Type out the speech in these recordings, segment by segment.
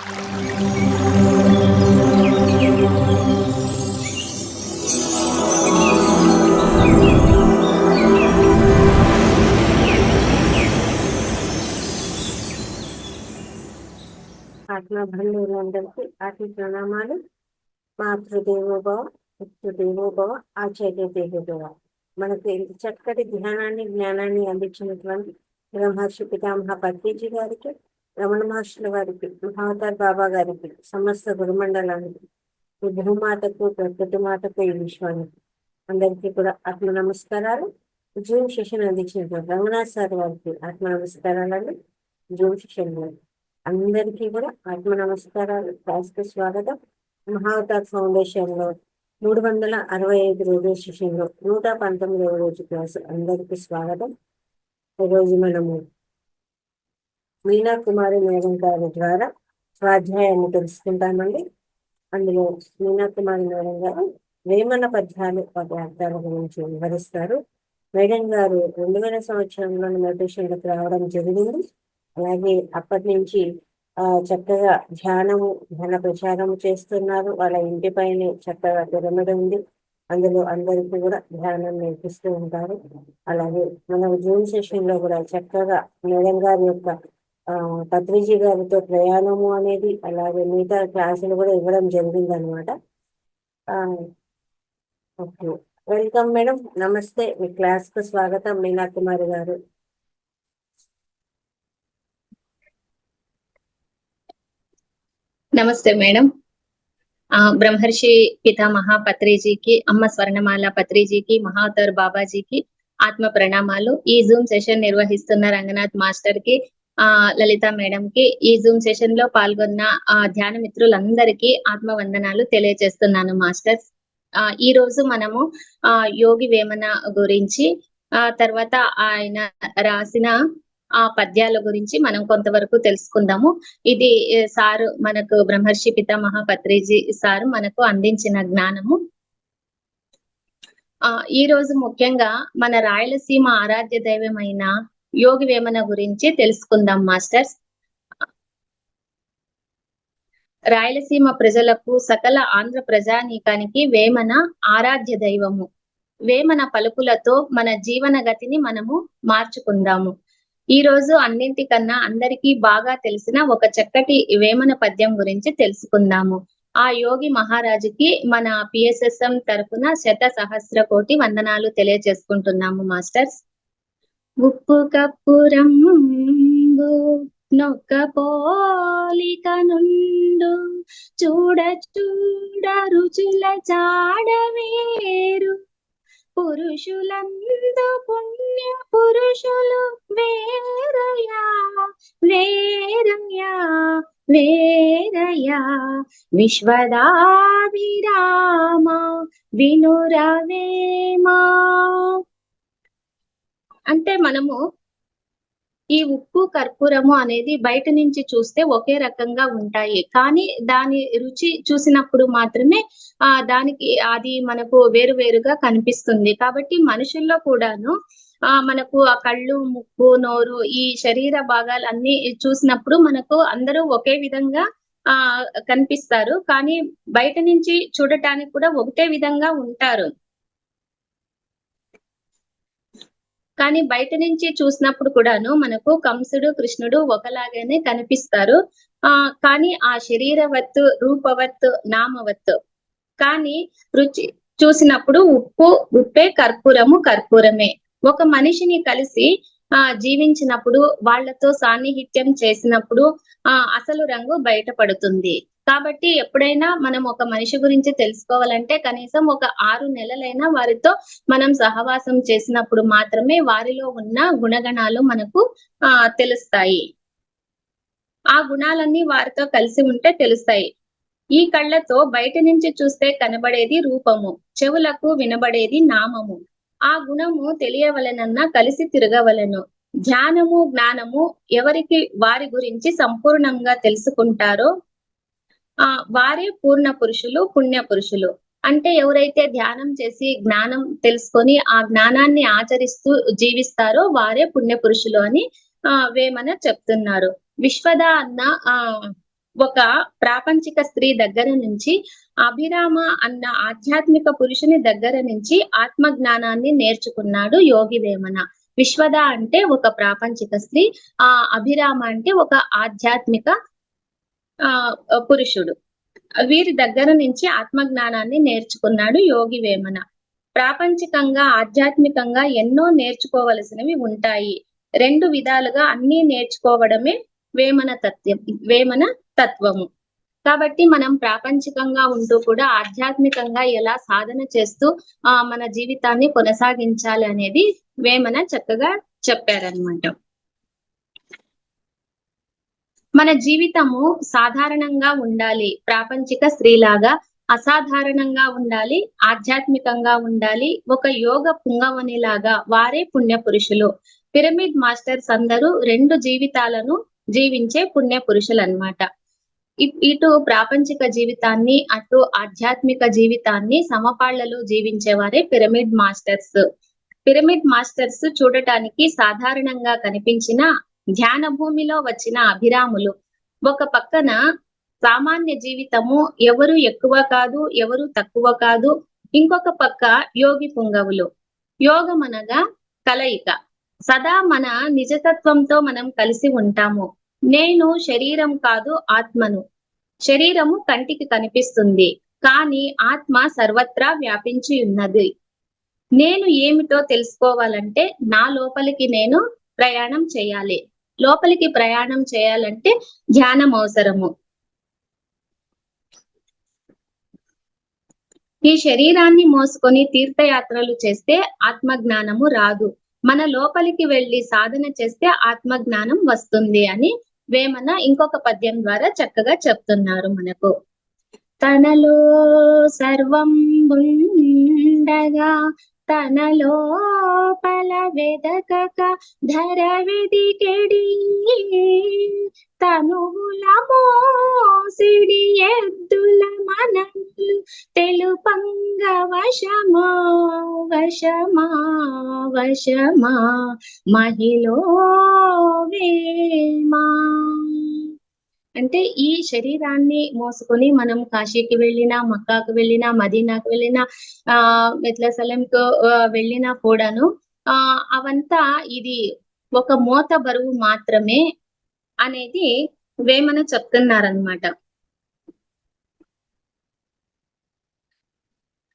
ఆత్మ బంధువులందరికీ ఆత్మ ప్రణామాలు. మాతృదేవోభవ, పితృదేవోభవ, ఆచార్య దేవోభవ. మనకు ఇంత చక్కటి ధ్యానాన్ని జ్ఞానాన్ని అందించినటువంటి బ్రహ్మర్షి పితామహ పత్రిజీ గారికి, రమణ మహర్షుల వారికి, మహావతార్ బాబా గారికి, సమస్త గురుమండలానికి, ఈ భూమాతకు, ప్రకృతి మాతకు, ఈ విశ్వానికి అందరికీ కూడా ఆత్మ నమస్కారాలు. జూమ్ సెషన్ అందించినటువంటి రంగనాథ్ సార్ వారికి ఆత్మ నమస్కారాలండి. జూమ్ సెషన్ అందరికీ కూడా ఆత్మ నమస్కారాలు. క్లాస్కి స్వాగతం. మహావతార్ ఫౌండేషన్ లో 365 రోజుల సెషన్లో 119వ రోజు క్లాసు అందరికీ స్వాగతం. ఈరోజు మనము మీనా కుమారి మేడం గారి ద్వారా స్వాధ్యాయాన్ని తెలుసుకుంటామండి. అందులో మీనా కుమారి మేడం గారు వేమన పద్యాలు పదార్థాల గురించి వివరిస్తారు. మేడం గారు 2000 సంవత్సరంలో మెడిటేషన్లకు రావడం జరిగింది. అలాగే అప్పటి నుంచి చక్కగా ధ్యాన ప్రచారం చేస్తున్నారు. వాళ్ళ ఇంటిపైనే చక్కగా పిరమిడ్ ఉంది, అందులో అందరికీ కూడా ధ్యానం నేర్పిస్తూ ఉంటారు. అలాగే మన జూమ్ సెషన్ లో కూడా చక్కగా మేడం గారి యొక్క పత్రిజీ గారితో ప్రయాణము అనేది, అలాగే మిగతా క్లాసులు కూడా ఇవ్వడం జరిగింది అనమాట. Okay, welcome madam. నమస్తే, మీ క్లాస్ కు స్వాగతం. మీనా కుమారి గారు. నమస్తే మేడం. బ్రహ్మర్షి పితామహ పత్రిజీకి, అమ్మ స్వర్ణమాల పత్రిజీకి, మహావతార్ బాబాజీకి ఆత్మ ప్రణామాలు. ఈ జూమ్ సెషన్ నిర్వహిస్తున్న రంగనాథ్ మాస్టర్ కి, లలిత మేడం కి, ఈ జూమ్ సెషన్ లో పాల్గొన్న ధ్యాన మిత్రులందరికీ ఆత్మ వందనాలు తెలియజేస్తున్నాను మాస్టర్స్. ఈ రోజు మనము యోగి వేమన గురించి, తర్వాత ఆయన రాసిన ఆ పద్యాల గురించి మనం కొంతవరకు తెలుసుకుందాము. ఇది సారు మనకు బ్రహ్మర్షి పితామహ పత్రిజీ సారు మనకు అందించిన జ్ఞానము. ఈ రోజు ముఖ్యంగా మన రాయలసీమ ఆరాధ్య దైవమైన యోగి వేమన గురించి తెలుసుకుందాం మాస్టర్స్. రాయలసీమ ప్రజలకు, సకల ఆంధ్ర ప్రజానీకానికి వేమన ఆరాధ్య దైవము. వేమన పలుకులతో మన జీవన గతిని మనము మార్చుకుందాము. ఈ రోజు అన్నింటికన్నా అందరికీ బాగా తెలిసిన ఒక చక్కటి వేమన పద్యం గురించి తెలుసుకుందాము. ఆ యోగి మహారాజుకి మన పిఎస్ఎస్ఎం తరపున 1,00,000,000,000 వందనాలు తెలియజేసుకుంటున్నాము మాస్టర్స్. ఉప్పు కప్పురం నొక్క పోలిక నుండు, చూడ చూడ రుచుల చాడవేరు, పురుషులందు పుణ్య పురుషులు వేరయా వేరయా వేరయా, విశ్వదాభిరామ వినురవేమా. అంటే మనము ఈ ఉప్పు కర్పూరము అనేది బయట నుంచి చూస్తే ఒకే రకంగా ఉంటాయి, కానీ దాని రుచి చూసినప్పుడు మాత్రమే దానికి అది మనకు వేరువేరుగా కనిపిస్తుంది. కాబట్టి మనుషుల్లో కూడాను మనకు ఆ కళ్ళు, ముక్కు, నోరు, ఈ శరీర భాగాలన్నీ చూసినప్పుడు మనకు అందరూ ఒకే విధంగా కనిపిస్తారు, కానీ బయట నుంచి చూడటానికి కూడా ఒకటే విధంగా ఉంటారు. కానీ బయట నుంచి చూసినప్పుడు కూడాను మనకు కంసుడు, కృష్ణుడు ఒకలాగానే కనిపిస్తారు. కానీ ఆ శరీరవత్తు, రూపవత్తు, నామవత్తు. కానీ రుచి చూసినప్పుడు ఉప్పే, కర్పూరము కర్పూరమే. ఒక మనిషిని కలిసి జీవించినప్పుడు, వాళ్లతో సాన్నిహిత్యం చేసినప్పుడు అసలు రంగు బయటపడుతుంది. కాబట్టి ఎప్పుడైనా మనం ఒక మనిషి గురించి తెలుసుకోవాలంటే కనీసం ఒక 6 నెలలైనా వారితో మనం సహవాసం చేసినప్పుడు మాత్రమే వారిలో ఉన్న గుణగణాలు మనకు తెలుస్తాయి. ఆ గుణాలన్నీ వారితో కలిసి ఉంటే తెలుస్తాయి. ఈ కళ్ళతో బయట నుంచి చూస్తే కనబడేది రూపము, చెవులకు వినబడేది నామము. ఆ గుణము తెలియవలెనన్నా కలిసి తిరగవలెను. ధ్యానము, జ్ఞానము ఎవరికి వారి గురించి సంపూర్ణంగా తెలుసుకుంటారో వారే పూర్ణ పురుషులు, పుణ్య పురుషులు. అంటే ఎవరైతే ధ్యానం చేసి జ్ఞానం తెలుసుకొని ఆ జ్ఞానాన్ని ఆచరిస్తూ జీవిస్తారో వారే పుణ్య పురుషులు అని వేమన చెప్తున్నారు. విశ్వద అన్న ఒక ప్రాపంచిక స్త్రీ దగ్గర నుంచి అభిరామ అన్న ఆధ్యాత్మిక పురుషుని దగ్గర నుంచి ఆత్మ జ్ఞానాన్ని నేర్చుకున్నాడు యోగి వేమన. విశ్వద అంటే ఒక ప్రాపంచిక స్త్రీ, ఆ అభిరామ అంటే ఒక ఆధ్యాత్మిక పురుషుడు. వీరి దగ్గర నుంచి ఆత్మ జ్ఞానాన్ని నేర్చుకున్నాడు యోగి వేమన. ప్రాపంచికంగా ఆధ్యాత్మికంగా ఎన్నో నేర్చుకోవలసినవి ఉంటాయి. 2 విధాలుగా అన్ని నేర్చుకోవడమే వేమన తత్వము. కాబట్టి మనం ప్రాపంచికంగా ఉంటూ కూడా ఆధ్యాత్మికంగా ఎలా సాధన చేస్తూ మన జీవితాన్ని కొనసాగించాలి అనేది వేమన చక్కగా చెప్పారనమాట. మన జీవితము సాధారణంగా ఉండాలి, ప్రాపంచిక స్త్రీలాగా అసాధారణంగా ఉండాలి, ఆధ్యాత్మికంగా ఉండాలి, ఒక యోగ పుంగవనిలాగా వారే పుణ్య పురుషులు. పిరమిడ్ మాస్టర్స్ అందరూ 2 జీవితాలను జీవించే పుణ్య పురుషులు అన్నమాట. ఇటు ప్రాపంచిక జీవితాన్ని అటు ఆధ్యాత్మిక జీవితాన్ని సమపాళ్లలో జీవించేవారే పిరమిడ్ మాస్టర్స్. పిరమిడ్ మాస్టర్స్ చూడటానికి సాధారణంగా కనిపించిన ధ్యాన భూమిలో వచ్చిన అభిరాములు. ఒక పక్కన సామాన్య జీవితము, ఎవరు ఎక్కువ కాదు ఎవరు తక్కువ కాదు. ఇంకొక పక్క యోగి పుంగవులు. యోగం అనగా కలయిక. సదా మన నిజతత్వంతో మనం కలిసి ఉంటాము. నేను శరీరం కాదు ఆత్మను. శరీరము కంటికి కనిపిస్తుంది, కానీ ఆత్మ సర్వత్రా వ్యాపించి ఉన్నది. నేను ఏమిటో తెలుసుకోవాలంటే నా లోపలికి నేను ప్రయాణం చేయాలి. లోపలికి ప్రయాణం చేయాలంటే ధ్యానం అవసరము. ఈ శరీరాన్ని మోసుకొని తీర్థయాత్రలు చేస్తే ఆత్మజ్ఞానము రాదు. మన లోపలికి వెళ్లి సాధన చేస్తే ఆత్మజ్ఞానం వస్తుంది అని వేమన ఇంకొక పద్యం ద్వారా చక్కగా చెప్తున్నారు మనకు. తనలో సర్వం ఉండగా తనలో పల వెదకక ధర వెదికెడి తనువుల మోసిడి ఎద్దుల మనలు తెలుపంగ వశమా వశమా వశమా మహిళో వేమా. అంటే ఈ శరీరాన్ని మోసుకొని మనం కాశీకి వెళ్ళినా, మక్కాకు వెళ్ళినా, మదీనాకు వెళ్ళినా, మెట్లసలంకు వెళ్ళినా కూడాను అవంతా ఇది ఒక మోత బరువు మాత్రమే అనేది వేమన చెప్తున్నారనమాట.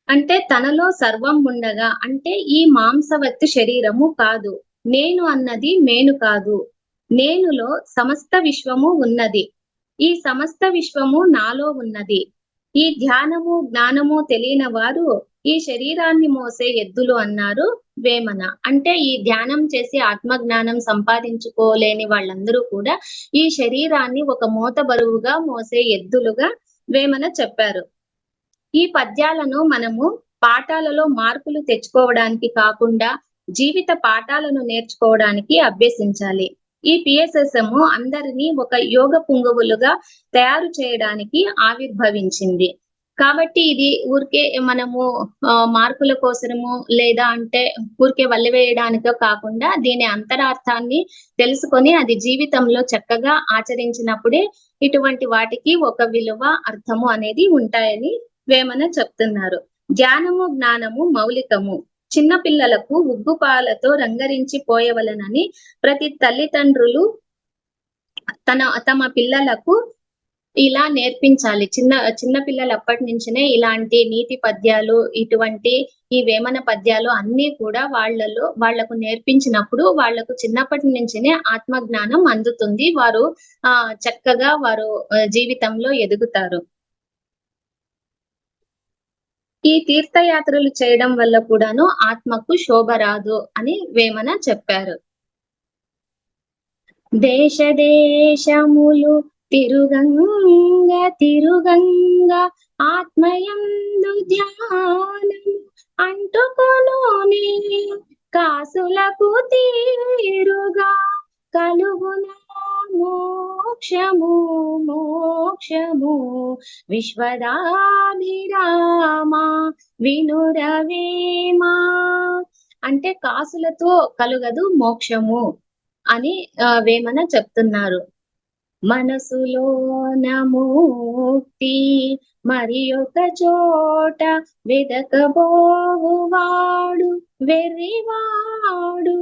అంటే తనలో సర్వం ఉండగా అంటే ఈ మాంసవత్తు శరీరము కాదు. నేను అన్నది మేను కాదు. నేనులో సమస్త విశ్వము ఉన్నది. ఈ సమస్త విశ్వము నాలో ఉన్నది. ఈ ధ్యానము జ్ఞానము తెలియని వారు ఈ శరీరాన్ని మోసే ఎద్దులు అన్నారు వేమన. అంటే ఈ ధ్యానం చేసి ఆత్మజ్ఞానం సంపాదించుకోలేని వాళ్ళందరూ కూడా ఈ శరీరాన్ని ఒక మోత బరువుగా మోసే ఎద్దులుగా వేమన చెప్పారు. ఈ పద్యాలను మనము పాఠాలలో మార్కులు తెచ్చుకోవడానికి కాకుండా జీవిత పాఠాలను నేర్చుకోవడానికి అభ్యసించాలి. ఈ పిఎస్ఎస్ఎం అందరినీ ఒక యోగ పుంగవులుగా తయారు చేయడానికి ఆవిర్భవించింది. కాబట్టి ఇది ఊరికే మనము మార్కుల కోసము లేదా అంటే ఊరికే వల్లవేయడానికో కాకుండా దీని అంతరార్థాన్ని తెలుసుకొని అది జీవితంలో చక్కగా ఆచరించినప్పుడే ఇటువంటి వాటికి ఒక విలువ అర్థము అనేది ఉంటాయని వేమన చెప్తున్నారు. ధ్యానము జ్ఞానము మౌలికము. చిన్న పిల్లలకు ఉగ్గుపాలతో రంగరించి పోయవలనని ప్రతి తల్లిదండ్రులు తమ పిల్లలకు ఇలా నేర్పించాలి. చిన్న పిల్లలు అప్పటి నుంచినే ఇలాంటి నీతి పద్యాలు, ఇటువంటి ఈ వేమన పద్యాలు అన్ని కూడా వాళ్లకు నేర్పించినప్పుడు వాళ్లకు చిన్నప్పటి నుంచినే ఆత్మజ్ఞానం అందుతుంది. వారు చక్కగా వారు జీవితంలో ఎదుగుతారు. ఈ తీర్థయాత్రలు చేయడం వల్ల కూడాను ఆత్మకు శోభ రాదు అని వేమన చెప్పారు. దేశ దేశములు తిరుగంగా ఆత్మయందు ధ్యానము అంటుకొనునే కాసులకు తీరుగా కలుగునా మోక్షము విశ్వదాభిరామ వినురవేమా. అంటే కాసులతో కలుగదు మోక్షము అని వేమన చెప్తున్నారు. మనసులోన ముక్తి మరి ఒక చోట వెదకబోవువాడు వెర్రివాడు.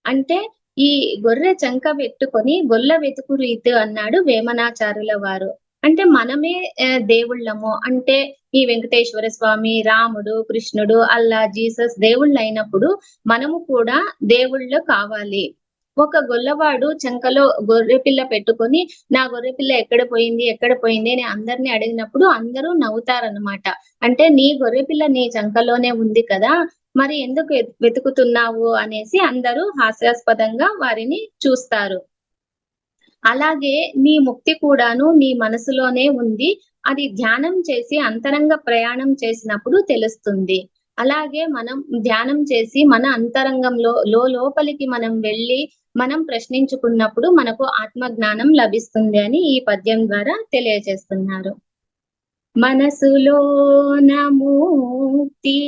అంటే ఈ గొర్రె చంక పెట్టుకొని గొల్ల వెతుకు రీతు అన్నాడు వేమనాచారుల వారు. అంటే మనమే దేవుళ్ళము, అంటే ఈ వెంకటేశ్వర స్వామి, రాముడు, కృష్ణుడు, అల్లా, జీసస్ దేవుళ్ళు అయినప్పుడు మనము కూడా దేవుళ్ళు కావాలి. ఒక గొల్లవాడు చంకలో గొర్రె పిల్ల పెట్టుకొని నా గొర్రె పిల్ల ఎక్కడ పోయింది అని అందరిని అడిగినప్పుడు అందరూ నవ్వుతారనమాట. అంటే నీ గొర్రె పిల్ల నీ చంకలోనే ఉంది కదా, మరి ఎందుకు వెతుకుతున్నావు అనేసి అందరూ హాస్యాస్పదంగా వారిని చూస్తారు. అలాగే నీ ముక్తి కూడాను నీ మనసులోనే ఉంది, అది ధ్యానం చేసి అంతరంగ ప్రయాణం చేసినప్పుడు తెలుస్తుంది. అలాగే మనం ధ్యానం చేసి మన అంతరంగంలో లోపలికి మనం వెళ్ళి మనం ప్రశ్నించుకున్నప్పుడు మనకు ఆత్మజ్ఞానం లభిస్తుంది అని ఈ పద్యం ద్వారా తెలియజేస్తున్నారు. మనసులోన ముక్తి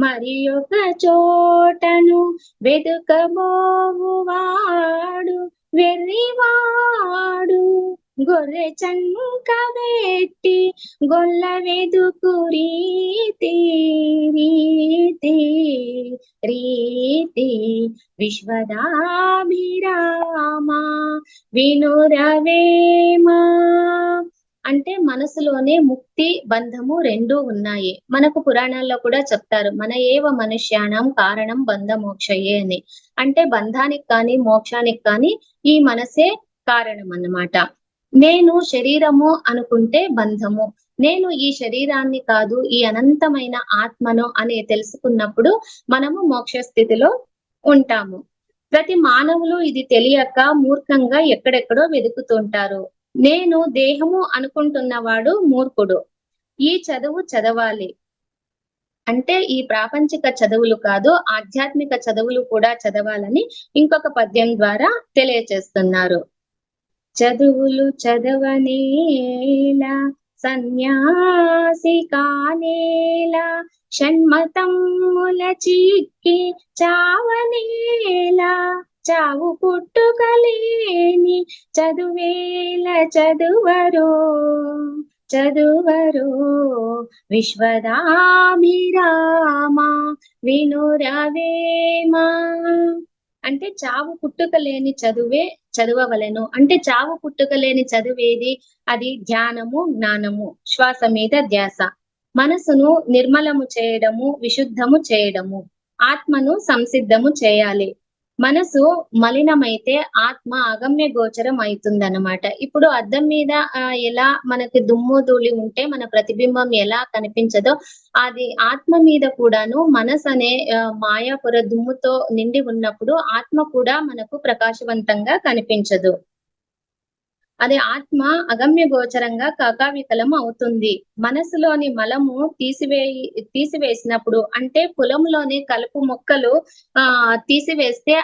మరి ఒక చోటను వెతుకబోవువాడు వెర్రివాడు. గొర్రె చంక పెట్టి గొల్ల వెదుకు రీతి రీతి రీతి విశ్వదాభిరామ వినురవేమా. అంటే మనసులోనే ముక్తి బంధము రెండూ ఉన్నాయి. మనకు పురాణాల్లో కూడా చెప్తారు, మన ఏవ మనుష్యానం కారణం బంధ మోక్షయే అని. అంటే బంధానికి కానీ మోక్షానికి కానీ ఈ మనసే కారణం అన్నమాట. నేను శరీరము అనుకుంటే బంధము, నేను ఈ శరీరాన్ని కాదు ఈ అనంతమైన ఆత్మను అని తెలుసుకున్నప్పుడు మనము మోక్ష స్థితిలో ఉంటాము. ప్రతి మానవులు ఇది తెలియక మూర్ఖంగా ఎక్కడెక్కడో వెతుకుతుంటారు. నేను దేహము అనుకుంటున్నవాడు మూర్ఖుడు. ఈ చదువు చదవాలి అంటే ఈ ప్రాపంచిక చదువులు కాదు, ఆధ్యాత్మిక చదువులు కూడా చదవాలని ఇంకొక పద్యం ద్వారా తెలియచేస్తున్నారు. చదువులు చదవనేలా సన్యాసి కానేలా షణ్మతముల చిక్కి చావనేలా చావు పుట్టుకలేని చదువేల చదువరో చదువరో విశ్వదాభిరామ వినురవేమా. అంటే చావు పుట్టుక లేని చదువే చదవవలెను. అంటే చావు పుట్టుక లేని చదువేది? అది ధ్యానము, జ్ఞానము, శ్వాస మీద ధ్యాస, మనసును నిర్మలము చేయడము, విశుద్ధము చేయడము, ఆత్మను సంసిద్ధము చేయాలి. మనసు మలినమైతే ఆత్మ అగమ్య గోచరం అవుతుందన్నమాట. ఇప్పుడు అద్దం మీద ఎలా మనకి దుమ్ము ధూళి ఉంటే మన ప్రతిబింబం ఎలా కనిపించదో, అది ఆత్మ మీద కూడాను మనసు అనే మాయాపుర దుమ్ముతో నిండి ఉన్నప్పుడు ఆత్మ కూడా మనకు ప్రకాశవంతంగా కనిపించదు. అది ఆత్మ అగమ్య గోచరంగా కకావికలం అవుతుంది. మనసులోని మలము తీసివేసినప్పుడు, అంటే పొలంలోని కలుపు మొక్కలు తీసివేస్తే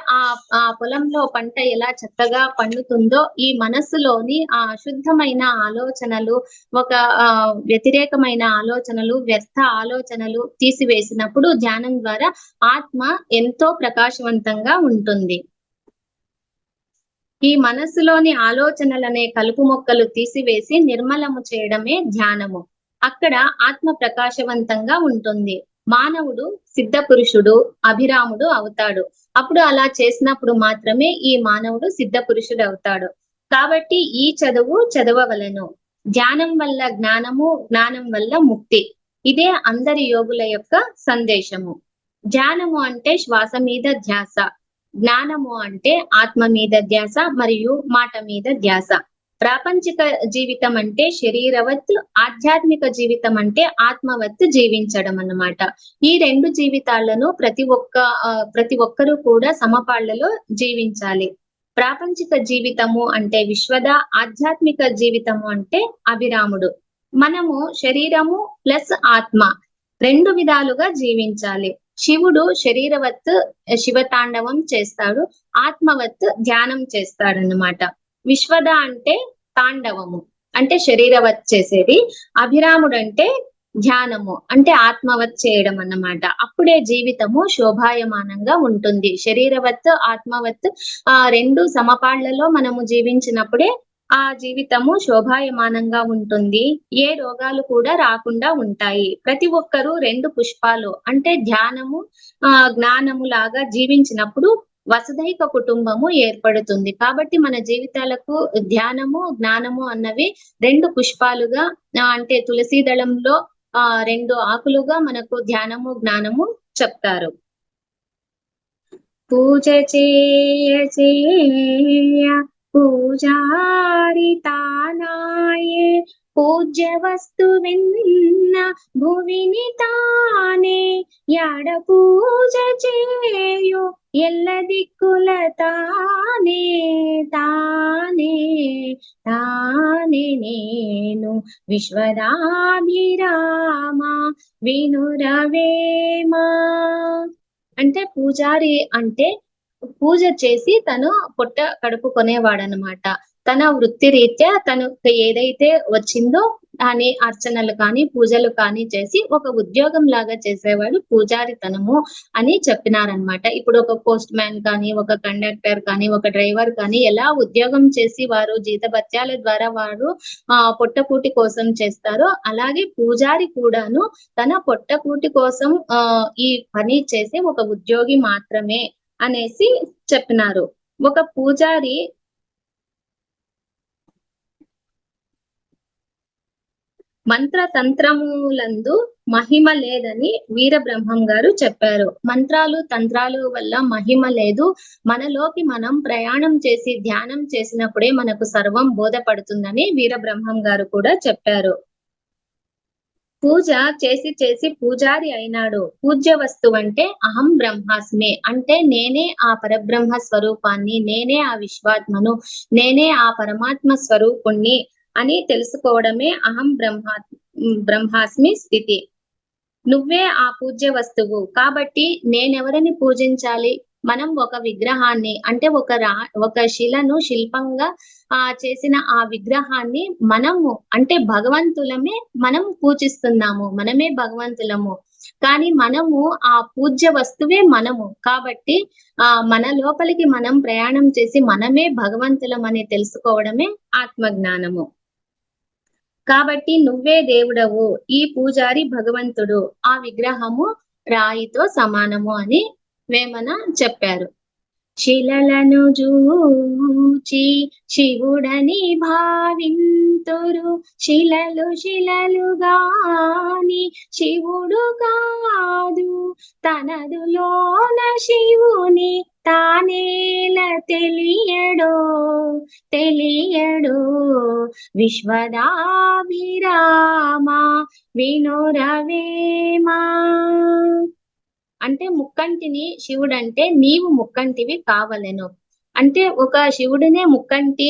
ఆ పొలంలో పంట ఎలా చక్కగా పండుతుందో, ఈ మనస్సులోని ఆ అశుద్ధమైన ఆలోచనలు, ఒక వ్యతిరేకమైన ఆలోచనలు, వ్యర్థ ఆలోచనలు తీసివేసినప్పుడు ధ్యానం ద్వారా ఆత్మ ఎంతో ప్రకాశవంతంగా ఉంటుంది. ఈ మనస్సులోని ఆలోచనలనే కలుపు మొక్కలు తీసివేసి నిర్మలము చేయడమే ధ్యానము. అక్కడ ఆత్మ ప్రకాశవంతంగా ఉంటుంది. మానవుడు సిద్ధ పురుషుడు, అభిరాముడు అవుతాడు. అప్పుడు అలా చేసినప్పుడు మాత్రమే ఈ మానవుడు సిద్ధ పురుషుడు అవుతాడు. కాబట్టి ఈ చదువు చదవవలెను. ధ్యానం వల్ల జ్ఞానము, జ్ఞానం వల్ల ముక్తి. ఇదే అందరి యోగుల యొక్క సందేశము. ధ్యానము అంటే శ్వాస మీద ధ్యాస, జ్ఞానము అంటే ఆత్మ మీద ధ్యాస మరియు మాట మీద ధ్యాస. ప్రాపంచిక జీవితం అంటే శరీరవత్, ఆధ్యాత్మిక జీవితం అంటే ఆత్మవత్ జీవించడం అన్నమాట. ఈ రెండు జీవితాలను ప్రతి ఒక్కరూ కూడా సమపాళ్లలో జీవించాలి. ప్రాపంచిక జీవితము అంటే విశ్వద, ఆధ్యాత్మిక జీవితము అంటే అభిరాముడు. మనము శరీరము ప్లస్ ఆత్మ రెండు విధాలుగా జీవించాలి. శివుడు శరీరవత్ శివతాండవం చేస్తాడు, ఆత్మవత్ ధ్యానం చేస్తాడన్నమాట. విశ్వద అంటే తాండవము, అంటే శరీరవత్ చేసేది. అభిరాముడు అంటే ధ్యానము అంటే ఆత్మవత్ చేయడం అన్నమాట. అప్పుడే జీవితము శోభాయమానంగా ఉంటుంది. శరీరవత్, ఆత్మవత్ రెండు సమపాళ్లలో మనము జీవించినప్పుడే ఆ జీవితము శోభాయమానంగా ఉంటుంది. ఏ రోగాలు కూడా రాకుండా ఉంటాయి. ప్రతి ఒక్కరూ 2 పుష్పాలు అంటే ధ్యానము, జ్ఞానము లాగా జీవించినప్పుడు వసుధైక కుటుంబము ఏర్పడుతుంది. కాబట్టి మన జీవితాలకు ధ్యానము, జ్ఞానము అన్నవి 2 పుష్పాలుగా అంటే తులసి దళంలో 2 ఆకులుగా మనకు ధ్యానము, జ్ఞానము చెప్తారు. పూజ చేయ చేయ పూజారి తానాయే పూజ్య వస్తువెన్న భువిని తానే యాడ పూజ చేయు ఎల్ల దిక్కుల తానే తానే తానే నేను విశ్వదాభిరామ వినురవేమా. అంటే పూజారి అంటే పూజ చేసి తను పొట్ట కడుపు కొనేవాడనమాట. తన వృత్తి రీత్యా తనకు ఏదైతే వచ్చిందో దాని అర్చనలు కానీ పూజలు కానీ చేసి ఒక ఉద్యోగం లాగా చేసేవాడు పూజారితనము అని చెప్పినారనమాట. ఇప్పుడు ఒక పోస్ట్ మ్యాన్ కానీ, ఒక కండక్టర్ కానీ, ఒక డ్రైవర్ కానీ ఎలా ఉద్యోగం చేసి వారు జీతభత్యాల ద్వారా వారు పొట్టకూటి కోసం చేస్తారో అలాగే పూజారి కూడాను తన పొట్టకూటి కోసం ఈ పని చేసే ఒక ఉద్యోగి మాత్రమే అనేసి చెప్పినారు. ఒక పూజారి మంత్ర తంత్రములందు మహిమ లేదని వీరబ్రహ్మం గారు చెప్పారు. మంత్రాలు తంత్రాలు వల్ల మహిమ లేదు. మనలోకి మనం ప్రయాణం చేసి ధ్యానం చేసినప్పుడే మనకు సర్వం బోధపడుతుందని వీరబ్రహ్మం గారు కూడా చెప్పారు. పూజ చేసి చేసి పూజారి అయినాడు. పూజ్య వస్తువు అంటే అహం బ్రహ్మాస్మి అంటే నేనే ఆ పరబ్రహ్మ స్వరూపాన్ని, నేనే ఆ విశ్వాత్మను, నేనే ఆ పరమాత్మ స్వరూపుణ్ణి అని తెలుసుకోవడమే అహం బ్రహ్మాస్మి స్థితి. నువ్వే ఆ పూజ్య వస్తువు. కాబట్టి నేనెవరిని పూజించాలి? మనం ఒక విగ్రహాన్ని అంటే ఒక శిలను శిల్పంగా చేసిన ఆ విగ్రహాన్ని మనము అంటే భగవంతులమే మనం పూజిస్తున్నాము. మనమే భగవంతులము. కానీ మనము ఆ పూజ్య వస్తువే మనము. కాబట్టి మన లోపలికి మనం ప్రయాణం చేసి మనమే భగవంతులమని తెలుసుకోవడమే ఆత్మజ్ఞానము. కాబట్టి నువ్వే దేవుడవు, ఈ పూజారి భగవంతుడు, ఆ విగ్రహము రాయితో సమానము అని వేమన చెప్పారు. శిలలను జూచి శివుడని భావింతురు, శిలలు శిలలుగాని శివుడు కాదు, తనదులోన శివుని తానేల తెలియడో తెలియడో విశ్వదాభిరామ వినురవేమా. అంటే ముక్కంటిని శివుడంటే నీవు ముక్కంటివి కావలెను. అంటే ఒక శివుడినే ముక్కంటి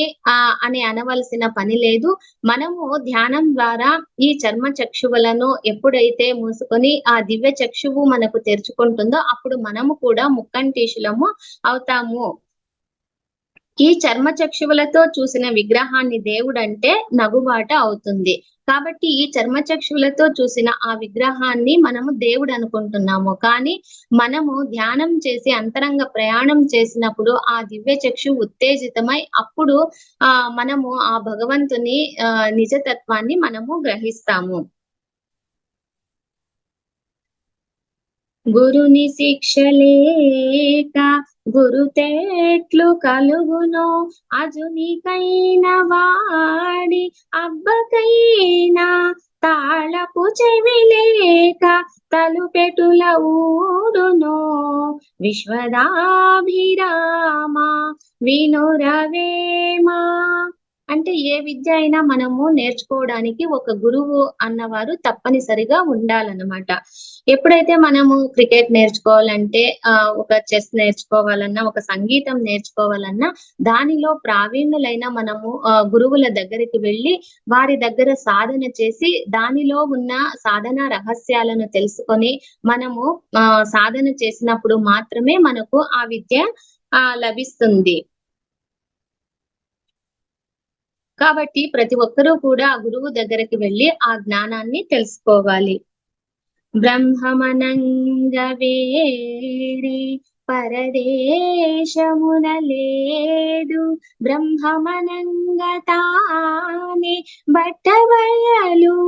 అని అనవలసిన పని లేదు. మనము ధ్యానం ద్వారా ఈ చర్మ చక్షువులను ఎప్పుడైతే మూసుకొని ఆ దివ్య చక్షువు మనకు తెరుచుకుంటుందో అప్పుడు మనము కూడా ముక్కంటీశులము అవుతాము. ఈ చర్మ చక్షువులతో చూసిన విగ్రహాన్ని దేవుడంటే నగుబాట అవుతుంది. కాబట్టి ఈ చర్మ చక్షువులతో చూసిన ఆ విగ్రహాన్ని మనము దేవుడు అనుకుంటున్నాము. కానీ మనము ధ్యానం చేసి అంతరంగ ప్రయాణం చేసినప్పుడు ఆ దివ్య చక్షు ఉత్తేజితమై అప్పుడు మనము ఆ భగవంతుని నిజతత్వాన్ని మనము గ్రహిస్తాము. గురుని శిక్ష లేక గురుతెట్లు కలుగునో, అజునికైన వాడి అబ్బకైనా తాళపు చెవి లేక తలుపెటుల ఊడునో విశ్వదాభిరామ వినురవేమా. అంటే ఏ విద్య అయినా మనము నేర్చుకోవడానికి ఒక గురువు అన్నవారు తప్పనిసరిగా ఉండాలన్నమాట. ఎప్పుడైతే మనము క్రికెట్ నేర్చుకోవాలంటే ఒక చెస్ నేర్చుకోవాలన్నా, ఒక సంగీతం నేర్చుకోవాలన్నా దానిలో ప్రావీణ్యులైన మనము గురువుల దగ్గరికి వెళ్ళి వారి దగ్గర సాధన చేసి దానిలో ఉన్న సాధన రహస్యాలను తెలుసుకొని మనము సాధన చేసినప్పుడు మాత్రమే మనకు ఆ విద్య లభిస్తుంది. కాబట్టి ప్రతి ఒక్కరూ కూడా గురువు దగ్గరికి వెళ్ళి ఆ జ్ఞానాన్ని తెలుసుకోవాలి. బ్రహ్మమనంగవేరి పరదేశమున లేదు, బ్రహ్మమనంగతానే బట్టబయలు,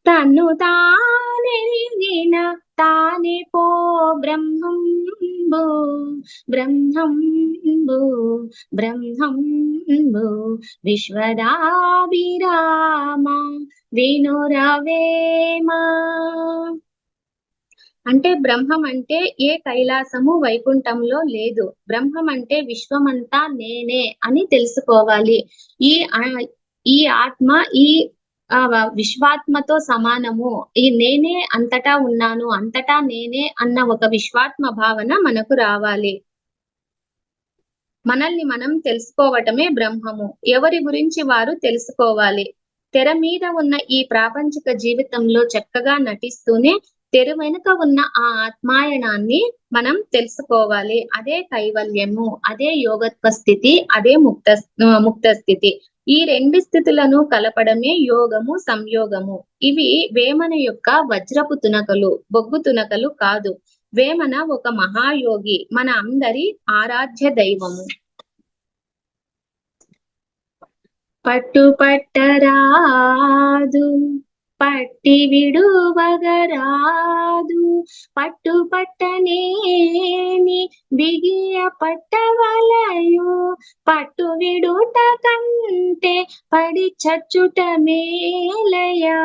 తన్ను తానెరిగిన తానే పో బ్రహ్మంబు, బ్రహ్మంబు, బ్రహ్మంబు. విశ్వదాభిరామ వినురవేమా. అంటే బ్రహ్మం అంటే ఏ కైలాసము వైకుంఠంలో లేదు. బ్రహ్మం అంటే విశ్వమంతా నేనే అని తెలుసుకోవాలి. ఈ ఆత్మ ఈ విశ్వాత్మతో సమానము. ఈ నేనే అంతటా ఉన్నాను, అంతటా నేనే అన్న ఒక విశ్వాత్మ భావన మనకు రావాలి. మనల్ని మనం తెలుసుకోవటమే బ్రహ్మము. ఎవరి గురించి వారు తెలుసుకోవాలి. తెర మీద ఉన్న ఈ ప్రాపంచిక జీవితంలో చక్కగా నటిస్తూనే తెర వెనుక ఉన్న ఆ ఆత్మాయణాన్ని మనం తెలుసుకోవాలి. అదే కైవల్యము, అదే యోగత్వ స్థితి, అదే ముక్త స్థితి. ఈ రెండు స్థితులను కలపడమే యోగము, సంయోగము. ఇవి వేమన యొక్క వజ్రపు తునకలు, బొగ్గు తునకలు కాదు. వేమన ఒక మహాయోగి, మన అందరి ఆరాధ్య దైవము. పట్టుపట్టరాదు పట్టి విడువగరాదు, పట్టుపట్టనేని బిగియ పట్టవలయు, పట్టు విడుట కంటే పడి చచ్చుట మేలయా,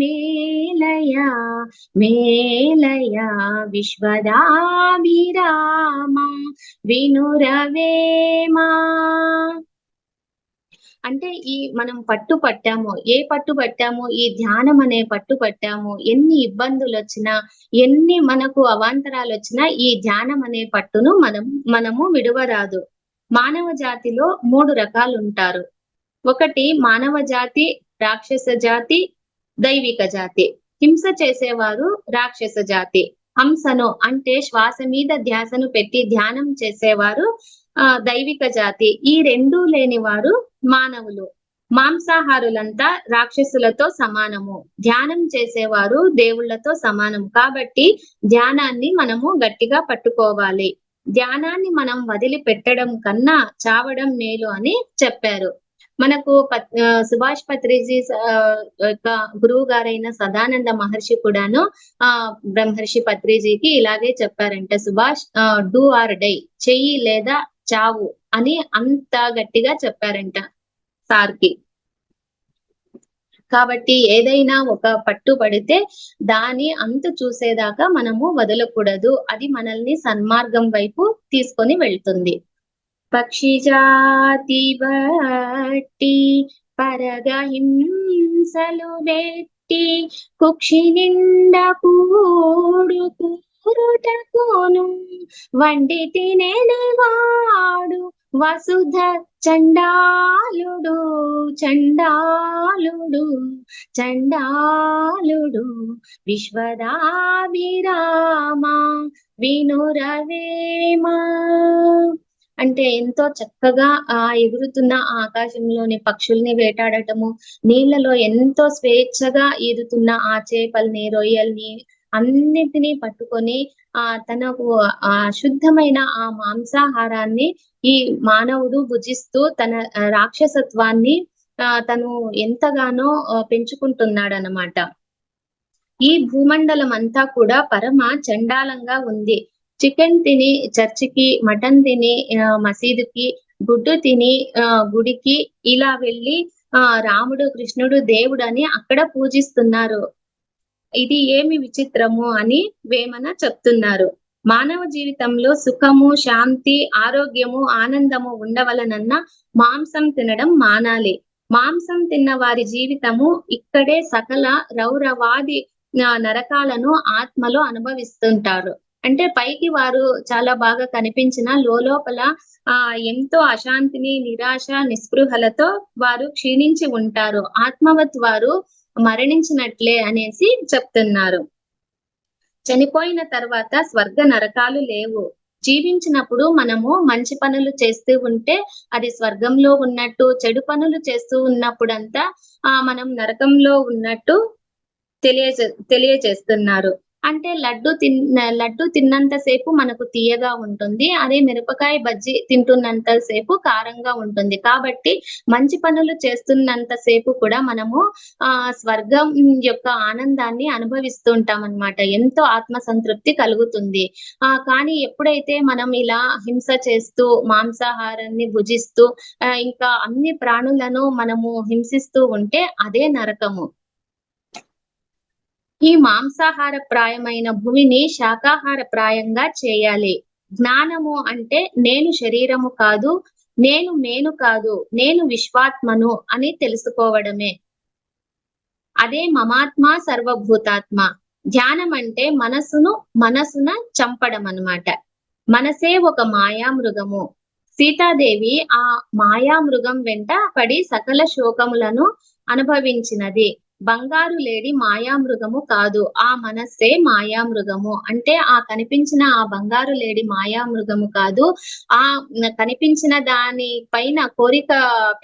మేలయా, మేలయా. విశ్వదాభిరామ వినురవేమా. అంటే మనం పట్టు పట్టాము. ఏ పట్టు పట్టాము? ఈ ధ్యానం అనే పట్టు పట్టాము. ఎన్ని ఇబ్బందులు వచ్చినా, ఎన్ని మనకు అవాంతరాలు వచ్చినా ఈ ధ్యానం అనే పట్టును మనము విడవరాదు. మానవ జాతిలో 3 రకాలు ఉంటారు. ఒకటి మానవ జాతి, రాక్షస జాతి, దైవిక జాతి. హింస చేసేవారు రాక్షస జాతి. హంసను అంటే శ్వాస మీద ధ్యాసను పెట్టి ధ్యానం చేసేవారు దైవిక జాతి. ఈ రెండూ లేని వారు మానవులు. మాంసాహారులంతా రాక్షసులతో సమానము. ధ్యానం చేసేవారు దేవుళ్లతో సమానము. కాబట్టి ధ్యానాన్ని మనము గట్టిగా పట్టుకోవాలి. ధ్యానాన్ని మనం వదిలిపెట్టడం కన్నా చావడం మేలు అని చెప్పారు. మనకు సుభాష్ పత్రిజీ గురువు గారైన సదానంద మహర్షి కూడాను బ్రహ్మర్షి పత్రిజీకి ఇలాగే చెప్పారంట. సుభాష్ డూ ఆర్ డై, చెయ్యి లేదా చావు అని అంత గట్టిగా చెప్పారంట సార్కి. కాబట్టి ఏదైనా ఒక పట్టు పడితే దాని అంతు చూసేదాకా మనము వదలకూడదు. అది మనల్ని సన్మార్గం వైపు తీసుకొని వెళ్తుంది. పక్షి జాతి బట్టి పరగహింసలు బెట్టి, కుక్షి నిండా కూడుటకును వండి తినేవాడు వసుధ చండాలుడు, చండాలుడు, చండాలుడు. విశ్వదాభిరామ వినురవేమా. అంటే ఎంతో చక్కగా ఎగురుతున్న ఆకాశంలోని పక్షుల్ని వేటాడటము, నీళ్లలో ఎంతో స్వేచ్ఛగా ఈదుతున్న ఆ చేపల్ని, రొయ్యల్ని అన్నిటినీ పట్టుకొని తనకు శుద్ధమైన ఆ మాంసాహారాన్ని ఈ మానవుడు భుజిస్తూ తన రాక్షసత్వాన్ని తను ఎంతగానో పెంచుకుంటున్నాడనమాట. ఈ భూమండలం అంతా కూడా పరమ చండాలంగా ఉంది. చికెన్ తిని చర్చికి, మటన్ తిని మసీదుకి, గుడ్డు తిని గుడికి ఇలా వెళ్ళి రాముడు, కృష్ణుడు, దేవుడు అని అక్కడ పూజిస్తున్నారు. ఇది ఏమి విచిత్రము అని వేమన చెప్తున్నారు. మానవ జీవితంలో సుఖము, శాంతి, ఆరోగ్యము, ఆనందము ఉండవలనన్న మాంసం తినడం మానాలి. మాంసం తిన్న వారి జీవితము ఇక్కడే సకల రౌరవాది నరకాలను ఆత్మలో అనుభవిస్తుంటారు. అంటే పైకి వారు చాలా బాగా కనిపించిన లోపల ఎంతో అశాంతిని, నిరాశ, నిస్పృహలతో వారు క్షీణించి ఉంటారు. ఆత్మవత్ వారు మరణించినట్లే అనేసి చెప్తున్నారు. చనిపోయిన తర్వాత స్వర్గ నరకాలు లేవు. జీవించినప్పుడు మనము మంచి పనులు చేస్తూ ఉంటే అది స్వర్గంలో ఉన్నట్టు, చెడు పనులు చేస్తూ ఉన్నప్పుడంతా మనం నరకంలో ఉన్నట్టు తెలియజేస్తున్నారు. అంటే లడ్డు తిన్నంత సేపు మనకు తియ్యగా ఉంటుంది. అదే మిరపకాయ బజ్జీ తింటున్నంత సేపు కారంగా ఉంటుంది. కాబట్టి మంచి పనులు చేస్తున్నంత సేపు కూడా మనము స్వర్గం యొక్క ఆనందాన్ని అనుభవిస్తూ ఉంటామన్నమాట. ఎంతో ఆత్మ సంతృప్తి కలుగుతుంది. కానీ ఎప్పుడైతే మనం ఇలా హింస చేస్తూ, మాంసాహారాన్ని భుజిస్తూ ఇంకా అన్ని ప్రాణులను మనము హింసిస్తూ ఉంటే అదే నరకము. ఈ మాంసాహార ప్రాయమైన భూమిని శాకాహార ప్రాయంగా చేయాలి. జ్ఞానము అంటే నేను శరీరము కాదు, నేను కాదు, నేను విశ్వాత్మను అని తెలుసుకోవడమే. అదే మమాత్మ సర్వభూతాత్మ. ధ్యానం అంటే మనసున చంపడం అన్నమాట. మనసే ఒక మాయామృగము. సీతాదేవి ఆ మాయామృగం వెంట పడి సకల శోకములను అనుభవించినది. బంగారు లేడి మాయామృగము కాదు, ఆ మనస్సే మాయామృగము. అంటే కనిపించిన ఆ బంగారు లేడి మాయామృగము కాదు, ఆ కనిపించిన దాని పైన కోరిక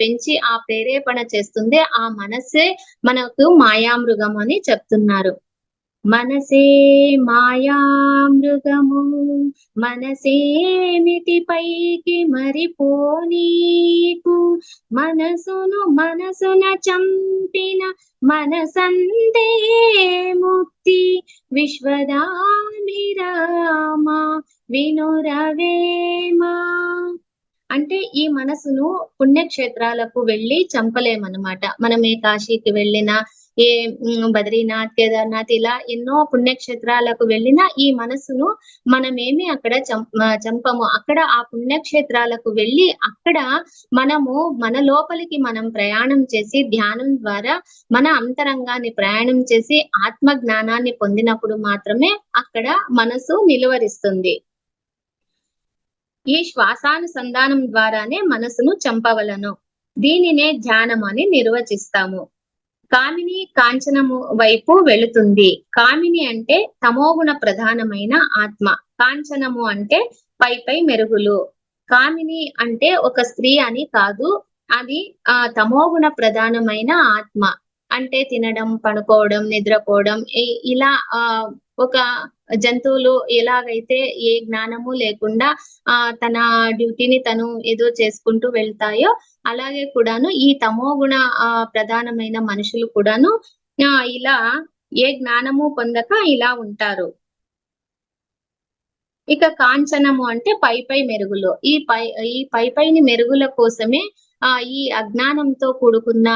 పెంచి ఆ ప్రేరేపణ చేస్తుంది ఆ మనస్సే మనకు మాయామృగం అని చెప్తున్నారు. మనసే మాయామృగము, మనసేమిటి పైకి మరిపోనీకు, మనసున చంపిన మనసందే ముక్తి, విశ్వదాభిరామ వినురవేమా. అంటే ఈ మనసును పుణ్యక్షేత్రాలకు వెళ్ళి చంపలేమన్నమాట. మనమే కాశీకి వెళ్ళినా, బద్రీనాథ్, కేదార్నాథ్ ఇలా ఎన్నో పుణ్యక్షేత్రాలకు వెళ్ళినా ఈ మనసును మనమేమి అక్కడ చంపము. అక్కడ ఆ పుణ్యక్షేత్రాలకు వెళ్ళి అక్కడ మనము మన లోపలికి మనం ప్రయాణం చేసి ధ్యానం ద్వారా మన అంతరంగాన్ని ప్రయాణం చేసి ఆత్మ జ్ఞానాన్ని పొందినప్పుడు మాత్రమే అక్కడ మనసు నిలువరిస్తుంది. ఈ శ్వాసానుసంధానం ద్వారానే మనసును చంపవలను. దీనినే ధ్యానం అని నిర్వచిస్తాము. కామిని కాంచనము వైపు వెళుతుంది. కామిని అంటే తమోగుణ ప్రధానమైన ఆత్మ. కాంచనము అంటే పై మెరుగులు. కామిని అంటే ఒక స్త్రీ అని కాదు, అది తమోగుణ ప్రధానమైన ఆత్మ. అంటే తినడం, పడుకోవడం, నిద్రపోవడం, ఇలా ఒక జంతువులు ఎలాగైతే ఏ జ్ఞానము లేకుండా తన డ్యూటీని తను ఏదో చేసుకుంటూ వెళ్తాయో అలాగే కూడాను ఈ తమోగుణ ప్రధానమైన మనుషులు కూడాను ఇలా ఏ జ్ఞానము పొందక ఇలా ఉంటారు. ఇక కాంచనము అంటే పై మెరుగులు. ఈ పైని మెరుగుల కోసమే ఈ అజ్ఞానంతో కూడుకున్న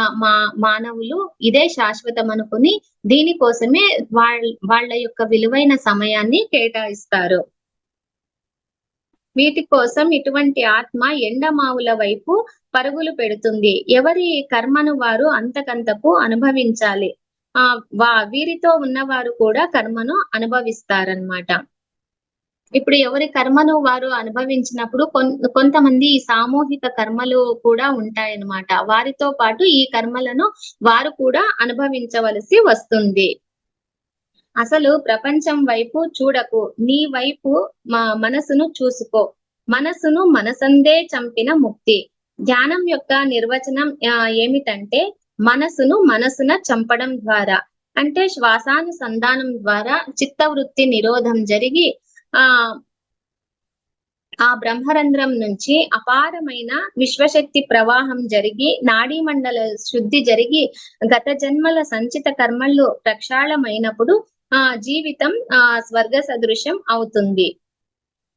మానవులు ఇదే శాశ్వతం అనుకుని దీనికోసమే వాళ్ళ యొక్క విలువైన సమయాన్ని కేటాయిస్తారు. వీటి కోసం ఇటువంటి ఆత్మ ఎండమావుల వైపు పరుగులు పెడుతుంది. ఎవరి కర్మను వారు అంతకంతకు అనుభవించాలి. వీరితో ఉన్నవారు కూడా కర్మను అనుభవిస్తారన్నమాట. ఇప్పుడు ఎవరి కర్మను వారు అనుభవించినప్పుడు కొంతమంది సామూహిక కర్మలు కూడా ఉంటాయన్నమాట. వారితో పాటు ఈ కర్మలను వారు కూడా అనుభవించవలసి వస్తుంది. అసలు ప్రపంచం వైపు చూడకు, నీ వైపు మనసును చూసుకో. మనసందే చంపిన ముక్తి. ధ్యానం యొక్క నిర్వచనం ఏమిటంటే మనసున చంపడం ద్వారా, అంటే శ్వాసానుసంధానం ద్వారా చిత్తవృత్తి నిరోధం జరిగి ఆ బ్రహ్మరంధ్రం నుంచి అపారమైన విశ్వశక్తి ప్రవాహం జరిగి నాడీ మండల శుద్ధి జరిగి గత జన్మల సంచిత కర్మలు ప్రక్షాళమైనప్పుడు జీవితం స్వర్గ సదృశ్యం అవుతుంది.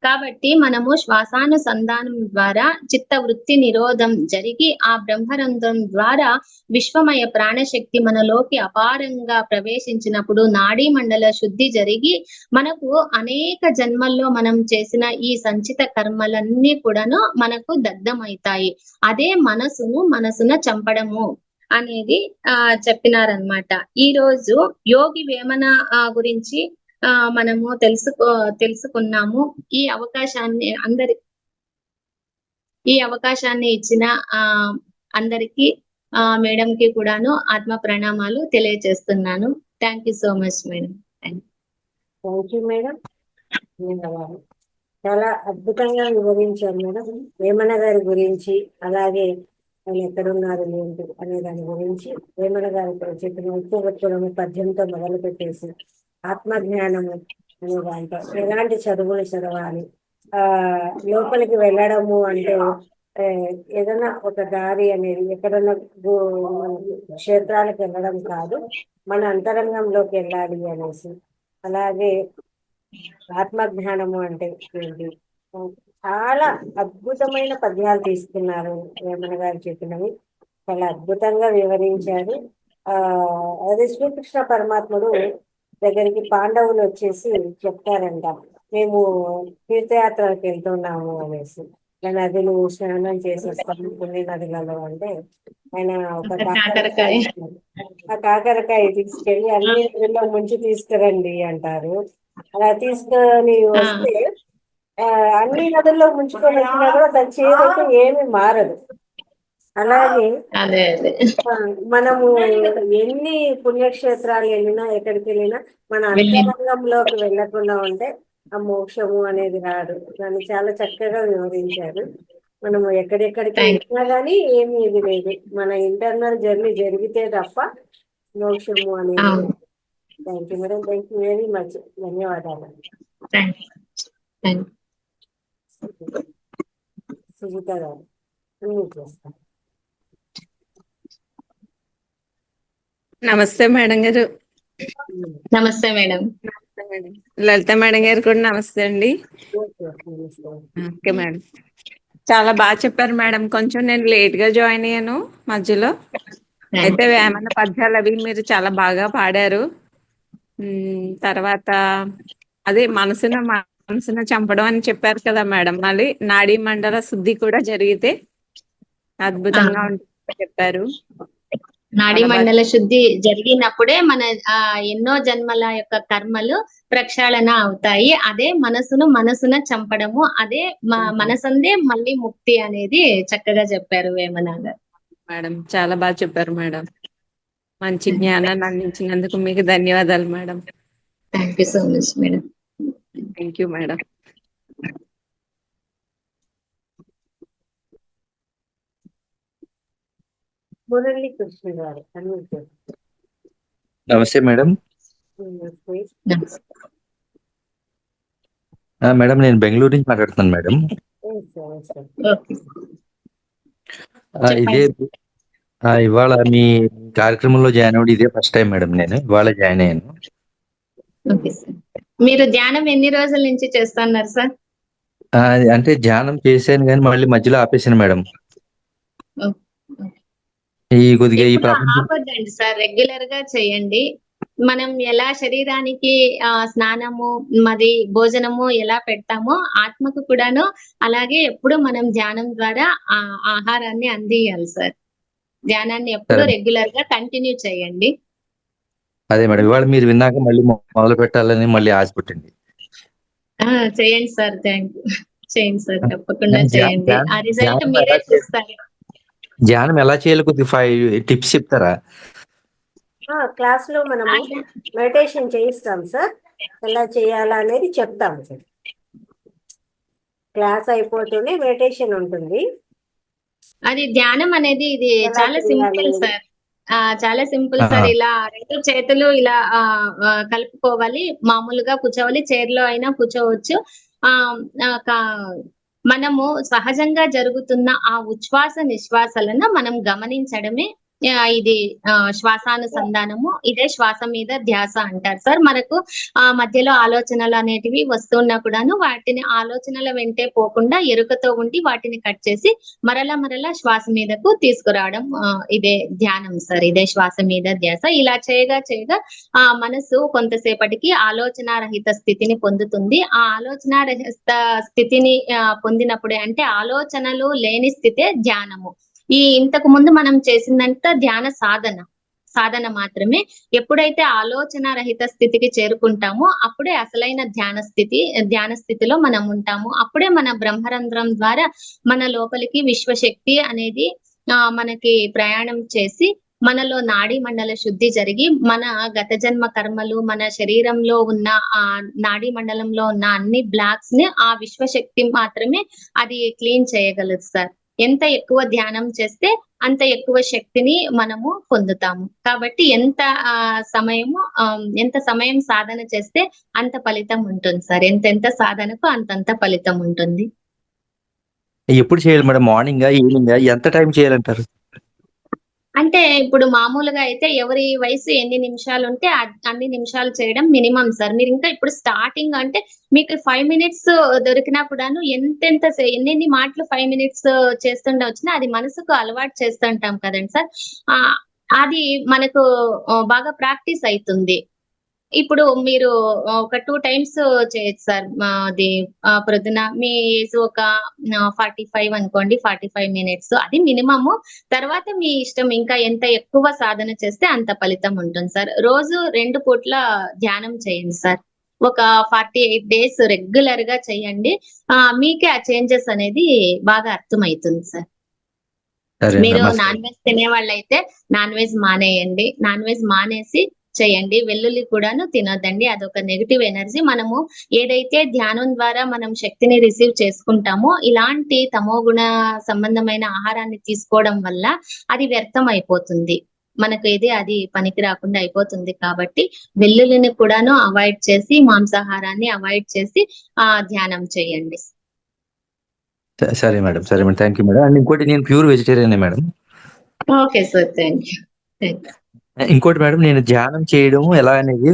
కాబట్టి మనము శ్వాసానుసంధానం ద్వారా చిత్తవృత్తి నిరోధం జరిగి ఆ బ్రహ్మరంధ్రం ద్వారా విశ్వమయ ప్రాణశక్తి మనలోకి అపారంగా ప్రవేశించినప్పుడు నాడీ మండల శుద్ధి జరిగి మనకు అనేక జన్మల్లో మనం చేసిన ఈ సంచిత కర్మలన్నీ కూడాను మనకు దగ్ధమవుతాయి. అదే మనసున చంపడము అనేది చెప్పినారనమాట. ఈ రోజు యోగి వేమన గురించి మనము తెలుసుకున్నాము. ఈ అవకాశాన్ని ఇచ్చిన అందరికి మేడం కి కూడాను ఆత్మ ప్రణామాలు తెలియజేస్తున్నాను. Thank you so much madam. Thank you madam. ధన్యవాదాలు. చాలా అద్భుతంగా వివరించారు మేడం. వేమన గారి గురించి, అలాగే ఆయన ఎక్కడున్నారు ఏంటి అనే దాని గురించి వేమన గారి చెప్పిన ఉప్పు పద్యంతో మొదలు పెట్టేసి ఆత్మజ్ఞానము అనే దాంట్లో ఎలాంటి చదువులు చదవాలి, ఆ లోపలికి వెళ్ళడము అంటే ఆ, ఏదైనా ఒక దారి అనేది ఎక్కడన్నా క్షేత్రాలకు వెళ్ళడం కాదు, మన అంతరంగంలోకి వెళ్ళాలి అనేసి, అలాగే ఆత్మజ్ఞానము అంటే ఏంటి, చాలా అద్భుతమైన పద్యాలు తీసుకున్నారు వేమన గారు చెప్పినవి. చాలా అద్భుతంగా వివరించారు. ఆ అదే శ్రీకృష్ణ పరమాత్ముడు దగ్గరికి పాండవులు వచ్చేసి చెప్తారంట, మేము తీర్థయాత్రలకు వెళ్తున్నాము అనేసి, ఇలా నదులు స్నానం చేసేస్తాము పుణ్య నదులలో అంటే, ఆయన ఒక కాకరకాయ కాకరకాయ. ఇస్తారు. ఆ కాకరకాయ తీసుకెళ్ళి అన్ని నదుల్లో ముంచి తీసుకురండి అంటారు. అలా తీసుకొని ఆ, వస్తే ఆ అన్ని నదుల్లో ముంచుకొని వచ్చినా కూడా దాని చేదైతే ఏమీ మారదు. అలాగే అదే అదే. ఆ, మనము ఎన్ని పుణ్యక్షేత్రాలు వెళ్ళినా ఎక్కడికి వెళ్ళినా మన వెళ్ళి అంతరంగంలోకి వెళ్ళకుండా ఉంటే ఆ మోక్షము అనేది రాదు. దాన్ని చాలా చక్కగా వివరించారు. మనము ఎక్కడెక్కడికి థ్యాంక్ వెళ్ళినా కానీ ఏమీ ఇది లేదు, మన ఇంటర్నల్ జర్నీ జరిగితే తప్ప మోక్షము అనేది. అవును. Thank you madam, thank you very much, ధన్యవాదాలు. థ్యాంక్ థ్యాంక్ సుజిత గారు అన్మ్యూట్ చేస్తాను. నమస్తే మేడం గారు. నమస్తే మేడం. నమస్తే మేడం. లలిత మేడం గారు కూడా నమస్తే అండి. నమస్తే. ఓకే మేడం, చాలా బాగా చెప్పారు మేడం. కొంచెం నేను లేట్ గా జాయిన్ అయ్యాను మధ్యలో. అయితే వేమన పద్యాలు అవి మీరు చాలా బాగా పాడారు. తర్వాత అదే మనసున చంపడం అని చెప్పారు కదా మేడం, మళ్ళీ నాడీ మండల శుద్ధి కూడా జరిగితే అద్భుతంగా ఉంటుంది చెప్పారు. నాడీ మండల శుద్ధి జరిగినప్పుడే మన ఎన్నో జన్మల యొక్క కర్మలు ప్రక్షాళన అవుతాయి. అదే మనసున చంపడము, అదే మనసందే మళ్ళీ ముక్తి అనేది చక్కగా చెప్పారు వేమన గారు. మేడం చాలా బాగా చెప్పారు మేడం. మంచి జ్ఞానాన్ని అందించినందుకు మీకు ధన్యవాదాలు madam. Thank you so much madam. Thank you madam. Murali Krishna గారు అన్మ్యూట్ చేస్తాను. నమస్తే మేడం. మేడం నేను బెంగళూరు నుంచి మాట్లాడుతున్నాను మేడం. ఇదే ఇవాళ మీ కార్యక్రమంలో జాయిన్ అవ్వడం ఇదే ఫస్ట్ టైం మేడం. నేను ఇవాళ జాయిన్ అయ్యాను. మీరు ధ్యానం ఎన్ని రోజుల నుంచి చేస్తున్నారు సార్? అంటే ధ్యానం చేశాను కానీ మళ్ళీ మధ్యలో ఆపేసాను మేడం. ఈ కొద్దిగా ఈ ప్రపంచం ఆపొద్దండి సార్, రెగ్యులర్ గా చేయండి. మనం ఎలా శరీరానికి స్నానము మరి భోజనము ఎలా పెడతామో ఆత్మకు కూడాను అలాగే ఎప్పుడు మనం ధ్యానం ద్వారా ఆహారాన్ని అందియాలి సార్. ధ్యానాన్ని ఎప్పుడు రెగ్యులర్ గా కంటిన్యూ చేయండి. అదే మేడం, ఇవాళ మీరు విన్నాక మళ్ళీ మొదలు పెట్టాలని మళ్ళీ ఆశ పుట్టింది. చేయండి సార్, థ్యాంక్ యూ. చేయండి సార్, తప్పకుండా చేయండి. ఆ రిజల్ట్ మీరే చూస్తారు. ధ్యానం ఎలా చేయాలి కొద్దిగా 5 టిప్స్ చెప్తారా? క్లాస్ లో మనము మెడిటేషన్ చేయిస్తాం సార్, ఎలా చేయాలా అనేది చెప్తాం సార్. క్లాస్ అయిపోతూనే మెడిటేషన్ ఉంటుంది. అది ధ్యానం అనేది ఇది చాలా సింపుల్ సార్. చాలా సింపుల్ సార్. ఇలా 2 చేతులు ఇలా కలుపుకోవాలి, మామూలుగా కూర్చోవాలి, చైర్ లో అయినా కూర్చోవచ్చు. మనము సహజంగా జరుగుతున్న ఆ ఉచ్ఛ్వాస నిశ్వాసాలను మనం గమనించడమే ఇది శ్వాసానుసంధానము. ఇదే శ్వాస మీద ధ్యాస అంటారు సార్. మనకు మధ్యలో ఆలోచనలు అనేటివి వస్తున్నా కూడాను వాటిని ఆలోచనల వెంటే పోకుండా ఎరుకతో ఉండి వాటిని కట్ చేసి మరలా శ్వాస మీదకు తీసుకురావడం ఇదే ధ్యానం సార్. ఇదే శ్వాస మీద ధ్యాస. ఇలా చేయగా మనసు కొంతసేపటికి ఆలోచన రహిత స్థితిని పొందుతుంది. ఆ ఆలోచన రహిత స్థితిని పొందినప్పుడే, అంటే ఆలోచనలు లేని స్థితే ధ్యానము. ఇంతకు ముందు మనం చేసిందంతా ధ్యాన సాధన మాత్రమే. ఎప్పుడైతే ఆలోచన రహిత స్థితికి చేరుకుంటామో అప్పుడే అసలైన ధ్యాన స్థితిలో మనం ఉంటాము. అప్పుడే మన బ్రహ్మరంధ్రం ద్వారా మన లోపలికి విశ్వశక్తి అనేది మనకి ప్రయాణం చేసి మనలో నాడీ మండల శుద్ధి జరిగి మన గత జన్మ కర్మలు, మన శరీరంలో ఉన్న ఆ నాడీ మండలంలో ఉన్న అన్ని బ్లాక్స్ ని ఆ విశ్వశక్తి మాత్రమే అది క్లీన్ చేయగలదు సార్. ఎంత ఎక్కువ ధ్యానం చేస్తే అంత ఎక్కువ శక్తిని మనము పొందుతాము. కాబట్టి ఎంత సమయం సాధన చేస్తే అంత ఫలితం ఉంటుంది సార్. ఎంత సాధనకు అంతంత ఫలితం ఉంటుంది. ఎప్పుడు చేయాలి మేడం? మార్నింగ్ ఈవినింగ్ ఎంత టైం చేయాలంటారు? అంటే ఇప్పుడు మామూలుగా అయితే ఎవరి వయసు ఎన్ని నిమిషాలు ఉంటే అన్ని నిమిషాలు చేయడం మినిమం సార్. మీరు ఇంకా ఇప్పుడు స్టార్టింగ్ అంటే మీకు 5 మినిట్స్ దొరికినా కూడాను ఎన్ని మాటలు 5 మినిట్స్ చేస్తుండే వచ్చినా అది మనసుకు అలవాటు చేస్తుంటాం కదండి సార్. అది మనకు బాగా ప్రాక్టీస్ అవుతుంది. ఇప్పుడు మీరు ఒక 2 టైమ్స్ చేయొచ్చు సార్. అది ప్రొద్దున మీ ఏజ్ ఒక 45 అనుకోండి, 45 మినిట్స్ అది మినిమము. తర్వాత మీ ఇష్టం, ఇంకా ఎంత ఎక్కువ సాధన చేస్తే అంత ఫలితం ఉంటుంది సార్. రోజు 2 పూట్ల ధ్యానం చేయండి సార్. ఒక 48 డేస్ రెగ్యులర్ గా చేయండి. మీకే ఆ చేంజెస్ అనేది బాగా అర్థమవుతుంది సార్. మీరు నాన్ వెజ్ తినే వాళ్ళైతే నాన్ వెజ్ మానేయండి. నాన్ వెజ్ మానేసి చేయండి. వెల్లుల్లి కూడాను తినొద్దండి, అదొక నెగిటివ్ ఎనర్జీ. మనము ఏదైతే ధ్యానం ద్వారా మనం శక్తిని రిసీవ్ చేసుకుంటామో ఇలాంటి తమోగుణ సంబంధమైన ఆహారాన్ని తీసుకోవడం వల్ల అది వ్యర్థం అయిపోతుంది. మనకు అది పనికి రాకుండా అయిపోతుంది. కాబట్టి వెల్లుల్లిని కూడాను అవాయిడ్ చేసి, మాంసాహారాన్ని అవాయిడ్ చేసి ధ్యానం చేయండి. సరే madam, thank you madam. And ఇంకోటి, నేను pure vegetarian madam. Okay sir, thank you. ఇంకోటి మేడం, నేను ధ్యానం చేయడం ఎలా అనేది,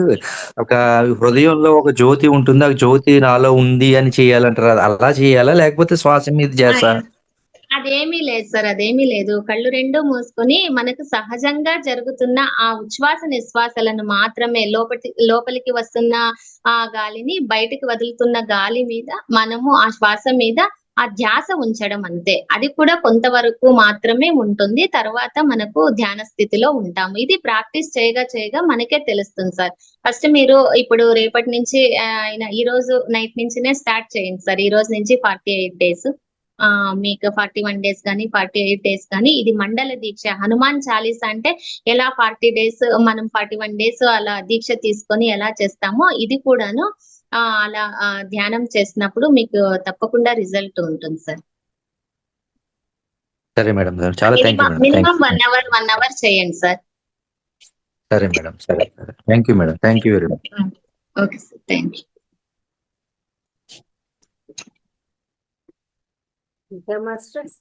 ఒక హృదయంలో ఒక జ్యోతి ఉంటుంది, ఆ జ్యోతి నాలో ఉంది అని చేయాలంటారు. అలా చేయాలా, లేకపోతే శ్వాస మీద చేస్తా? అదేమీ లేదు సార్, అదేమీ లేదు. కళ్ళు 2 మూసుకొని మనకు సహజంగా జరుగుతున్న ఆ ఉచ్ఛ్వాస నిశ్వాసాలను మాత్రమే, లోపలికి వస్తున్న ఆ గాలిని బయటికి వదులుతున్న గాలి మీద మనము ఆ శ్వాస మీద ఆ ధ్యాస ఉంచడం అంతే. అది కూడా కొంతవరకు మాత్రమే ఉంటుంది. తర్వాత మనకు ధ్యాన స్థితిలో ఉంటాము. ఇది ప్రాక్టీస్ చేయగా మనకే తెలుస్తుంది సార్. ఫస్ట్ మీరు ఇప్పుడు రేపటి నుంచి ఈ రోజు నైట్ నుంచినే స్టార్ట్ చేయండి సార్. ఈ రోజు నుంచి 48 డేస్, మీకు 41 డేస్ కానీ 48 డేస్ కానీ. ఇది మండల దీక్ష. హనుమాన్ చాలీసా అంటే ఎలా 40 డేస్ మనం 41 డేస్ అలా దీక్ష తీసుకొని ఎలా చేస్తామో ఇది కూడాను అలా ధ్యానం చేసినప్పుడు మీకు తప్పకుండా రిజల్ట్ ఉంటుంది సార్. సరే మేడం, చాలా thank you madam. Minimum 1 hour చేయండి సార్. సరే మేడం, సరే. Thank you madam, thank you very much. Okay sir, thank you. ఇంకా మాస్టర్స్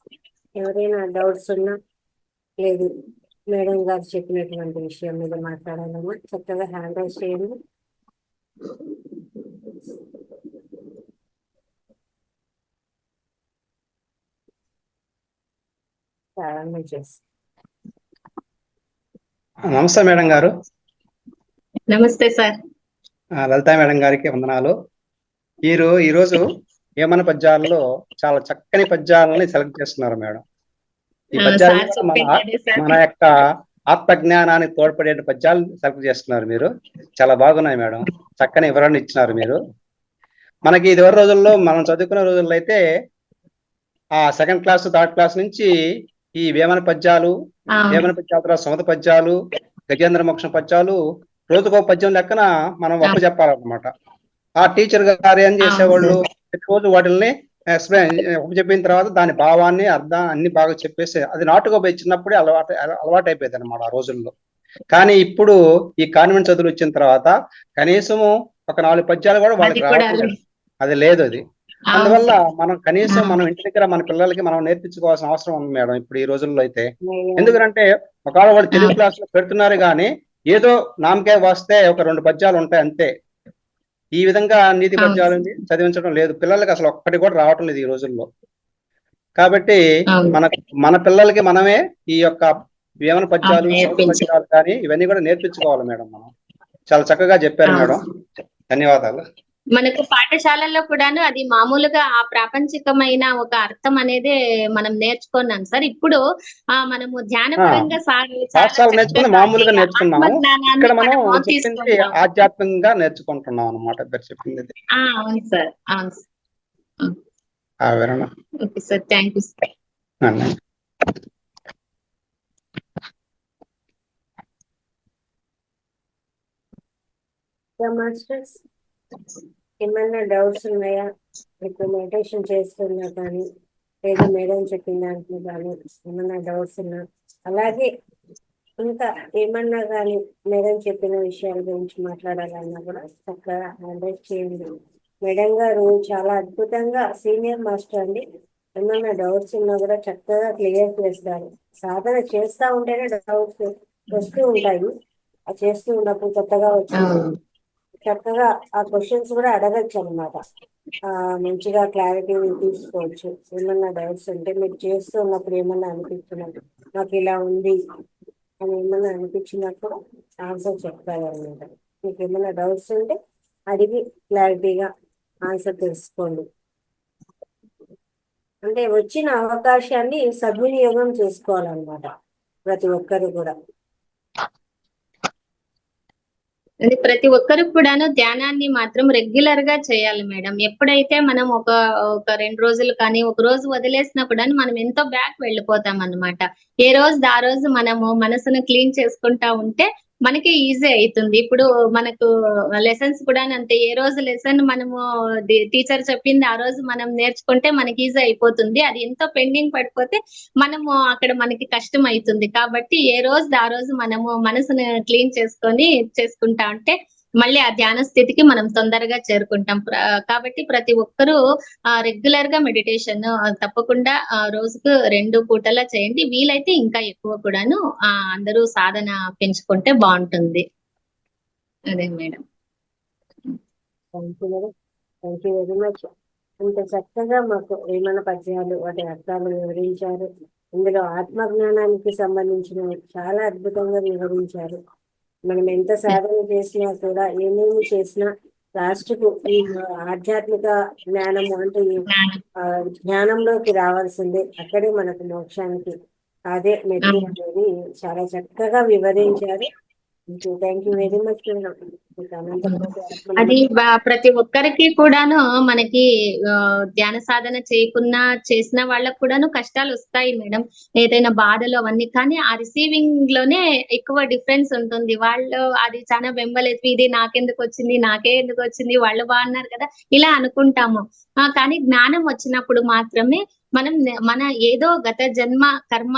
ఎవరైనా డౌట్స్ ఉన్నా, లేదు మేడం గారు చెప్పినటువంటి విషయం మీద మాట్లాడాలమ్మా, చక్కగా హ్యాండ్ రైజ్ చేయండి. ప్రారంభం చేసి. నమస్తే మేడం గారు. నమస్తే సార్. లలితా మేడం గారికి వందనాలు. ఈరోజు వేమన పద్యాలలో చాలా చక్కని పద్యాలని సెలెక్ట్ చేస్తున్నారు మేడం. ఈ పద్యాలు మన యొక్క ఆత్మజ్ఞానానికి తోడ్పడే పద్యాలు సెలెక్ట్ చేస్తున్నారు మీరు. చాలా బాగున్నాయి మేడం, చక్కని వివరణ ఇచ్చినారు మీరు. మనకి ఇదివరకు రోజుల్లో మనం చదువుకునే రోజుల్లో అయితే ఆ 2nd క్లాస్ 3rd క్లాస్ నుంచి ఈ వేమన పద్యాలు, వేమన పద్యాల తర్వాత సుమత పద్యాలు, గజేంద్ర మోక్ష పద్యాలు రోజుకో పద్యం లెక్కన మనం ఒప్పు చెప్పాలన్నమాట. ఆ టీచర్ గారు ఏం చేసేవాళ్ళు, రోజు వాటిని ఒప్పు చెప్పిన తర్వాత దాని భావాన్ని, అర్థం అన్ని బాగా చెప్పేసి అది నాటుగా పోయి చిన్నప్పుడే అలవాటు అయిపోయింది అనమాట ఆ రోజుల్లో. కానీ ఇప్పుడు ఈ కాన్వెంట్ చదువులు వచ్చిన తర్వాత కనీసము ఒక 4 పద్యాలు కూడా వాళ్ళకి రావట్లేదు. అది లేదు. అది అందువల్ల మనం కనీసం మనం ఇంటి దగ్గర మన పిల్లలకి మనం నేర్పించుకోవాల్సిన అవసరం ఉంది మేడం ఇప్పుడు ఈ రోజుల్లో అయితే. ఎందుకంటే ఒకవేళ వాళ్ళు తెలుగు క్లాసులో పెడుతున్నారు కానీ ఏదో నామకే వస్తే ఒక 2 పద్యాలు ఉంటాయి అంతే. ఈ విధంగా నీతి పద్యాలు చదివించడం లేదు పిల్లలకి, అసలు ఒక్కటి కూడా రావటం లేదు ఈ రోజుల్లో. కాబట్టి మన పిల్లలకి మనమే ఈ యొక్క వేమన పద్యాలు, పద్యాలు కానీ ఇవన్నీ కూడా నేర్పించుకోవాలి మేడం. మనం చాలా చక్కగా చెప్పారు మేడం, ధన్యవాదాలు. మనకు పాఠశాలల్లో కూడాను అది మామూలుగా ఆ ప్రాపంచికమైన ఒక అర్థం అనేది మనం నేర్చుకున్నాం సార్. ఇప్పుడు మనము ధ్యానపరంగా పాఠశాల నేర్చుకుని మామూలుగా నేర్చుకున్నాము, ఇక్కడ మనం చెప్పింది ఆధ్యాత్మికంగా నేర్చుకుంటున్నాం అన్నమాట. మీరు చెప్పింది అవును సార్, అవును వివరణ. Okay sir, thank you sir. Masters ఏమైనా డౌట్స్ ఉన్నాయా? ఇప్పుడు మెడిటేషన్ చేస్తున్నా కానీ లేదా మేడం చెప్పిన దాంట్లో కానీ ఏమైనా డౌట్స్ ఉన్నా, అలాగే ఇంకా ఏమన్నా కానీ మేడం చెప్పిన విషయాల గురించి మాట్లాడాలన్నా కూడా చక్కగా హ్యాండిల్ చేయండి. మేడం గారు చాలా అద్భుతంగా సీనియర్ మాస్టర్ అండి. ఏమన్నా డౌట్స్ ఉన్నా కూడా చక్కగా క్లియర్ చేస్తారు. సాధన చేస్తూ ఉంటేనే డౌట్స్ వస్తూ ఉంటాయి. ఆ చేస్తూ ఉన్నప్పుడు కొత్తగా వచ్చిన చక్కగా ఆ క్వశ్చన్స్ కూడా అడగచ్చు అనమాట. మంచిగా క్లారిటీ తీసుకోవచ్చు. ఏమన్నా డౌట్స్ ఉంటే మీరు చేస్తూ ఉన్నప్పుడు ఏమన్నా అనిపించినట్టు నాకు ఇలా ఉంది అని ఏమన్నా అనిపించినప్పుడు ఆన్సర్ చెప్తారు అనమాట. మీకు ఏమైనా డౌట్స్ ఉంటే అడిగి క్లారిటీగా ఆన్సర్ తెలుసుకోండి. అంటే వచ్చిన అవకాశాన్ని సద్వినియోగం చేసుకోవాలన్నమాట ప్రతి ఒక్కరు కూడా. అది ప్రతి ఒక్కరు కూడాను ధ్యానాన్ని మాత్రం రెగ్యులర్ గా చేయాలి మేడం. ఎప్పుడైతే మనం ఒక 2 రోజులు కానీ ఒక రోజు వదిలేసినా కూడా మనం ఎంతో బ్యాక్ వెళ్ళిపోతాం అన్నమాట. ఏ రోజు ఆ రోజు మనము మనసును క్లీన్ చేసుకుంటా ఉంటే మనకి ఈజీ అవుతుంది. ఇప్పుడు మనకు లెసన్స్ కూడా అంతే. ఏ రోజు లెసన్ మనము టీచర్ చెప్పింది ఆ రోజు మనం నేర్చుకుంటే మనకి ఈజీ అయిపోతుంది. అది ఎంతో పెండింగ్ పడిపోతే మనము అక్కడ మనకి కష్టం అవుతుంది. కాబట్టి ఏ రోజు ఆ రోజు మనము మనసును క్లీన్ చేసుకుంటా అంటే మళ్ళీ ఆ ధ్యాన స్థితికి మనం తొందరగా చేరుకుంటాం. కాబట్టి ప్రతి ఒక్కరూ రెగ్యులర్ గా మెడిటేషన్ తప్పకుండా రోజుకు 2 పూటలా చేయండి. వీలైతే ఇంకా ఎక్కువ కూడాను అందరూ సాధన పెంచుకుంటే బాగుంటుంది. అదే madam. Thank you madam. Thank you very much. ఇంత చక్కగా మాకు ఏమైనా పద్యాలు వాటి అర్థాలు వివరించారు. ఇందులో ఆత్మజ్ఞానానికి సంబంధించినవి చాలా అద్భుతంగా వివరించారు. మనం ఎంత సాధన చేసినా కూడా ఏమేమి చేసినా లాస్ట్కు ఈ ఆధ్యాత్మిక జ్ఞానము అంటే జ్ఞానంలోకి రావాల్సిందే. అక్కడే మనకు మోక్షానికి అదే మెట్టు అనేది చాలా చక్కగా వివరించారు. Thank you very much madam. అది ప్రతి ఒక్కరికి కూడాను మనకి ధ్యాన సాధన చేయకున్నా చేసిన వాళ్ళకు కూడాను కష్టాలు వస్తాయి మేడం. ఏదైనా బాధలు అవన్నీ. కానీ ఆ రిసీవింగ్ లోనే ఎక్కువ డిఫరెన్స్ ఉంటుంది. వాళ్ళు అది చాలా బెంబలేదు, ఇది నాకెందుకు వచ్చింది, నాకే ఎందుకు వచ్చింది, వాళ్ళు బాగున్నారు కదా ఇలా అనుకుంటాము. కానీ జ్ఞానం వచ్చినప్పుడు మాత్రమే మనం మన ఏదో గత జన్మ కర్మ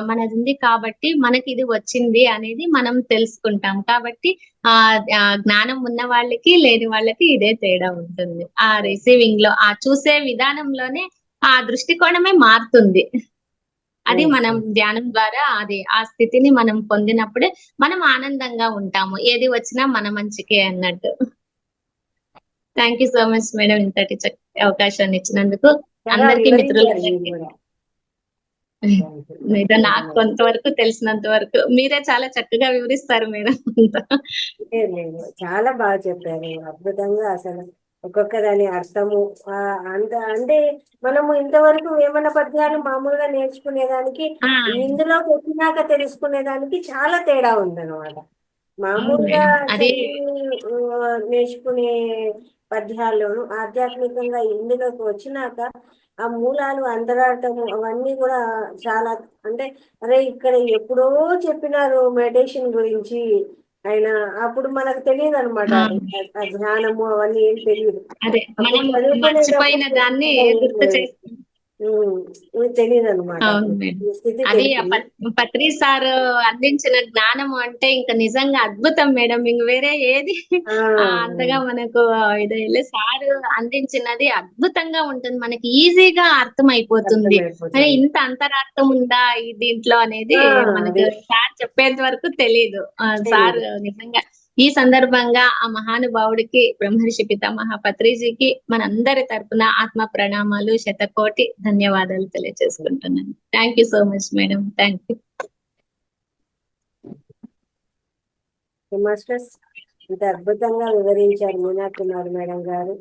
మనది ఉంది కాబట్టి మనకి ఇది వచ్చింది అనేది మనం తెలుసుకుంటాం. కాబట్టి జ్ఞానం ఉన్న వాళ్ళకి లేని వాళ్ళకి ఇదే తేడా ఉంటుంది. ఆ రిసీవింగ్ లో ఆ చూసే విధానంలోనే ఆ దృష్టికోణమే మారుతుంది. అది మనం ధ్యానం ద్వారా ఆ స్థితిని మనం పొందినప్పుడే మనం ఆనందంగా ఉంటాము. ఏది వచ్చినా మన మంచికే అన్నట్టు. Thank you so much madam, ఇంతటి అవకాశాన్ని ఇచ్చినందుకు. అందరికీ మిత్రులందరికీ ఏదో నాకు కొంతవరకు తెలిసినంత వరకు మీరే చాలా చక్కగా వివరిస్తారు మేడం. చాలా బాగా చెప్పారు. అద్భుతంగా అసలు ఒక్కొక్క దాని అర్థము అంటే మనము ఇంతవరకు వేమన పద్యాలు మామూలుగా నేర్చుకునేదానికి ఇందులోకి వచ్చినాక తెలుసుకునేదానికి చాలా తేడా ఉందన్నమాట. మామూలుగా నేర్చుకునే పద్యాల్లోను ఆధ్యాత్మికంగా ఇందులోకి వచ్చినాక ఆ మూలాలు అంతరార్థము అవన్నీ కూడా చాలా అంటే అరే ఇక్కడ ఎప్పుడో చెప్పినారు మెడిటేషన్ గురించి ఆయన, అప్పుడు మనకు తెలియదు అనమాట. ఆ ధ్యానము అవన్నీ ఏం తెలియదు. తెలియదు అనమాట. అది పత్రి సార్ అందించిన జ్ఞానము అంటే ఇంకా నిజంగా అద్భుతం మేడం. ఇంక వేరే ఏది అంతగా మనకు ఇది సార్ అందించినది అద్భుతంగా ఉంటుంది. మనకి ఈజీగా అర్థం అయిపోతుంది. ఇంత అంతరార్థం ఉందా ఈ దీంట్లో అనేది మనకు సార్ చెప్పేంత వరకు తెలియదు. సార్ నిజంగా ఈ సందర్భంగా ఆ మహానుభావుడికి బ్రహ్మర్షి పితామహ పత్రిజీకి మనందరి తరపున ఆత్మ ప్రణామాలు, శతకోటి ధన్యవాదాలు తెలియజేసుకుంటున్నాను. Thank you so much madam. Thank you masters. ఇంత అద్భుతంగా వివరించారు మీనా కుమార్ మేడం గారు.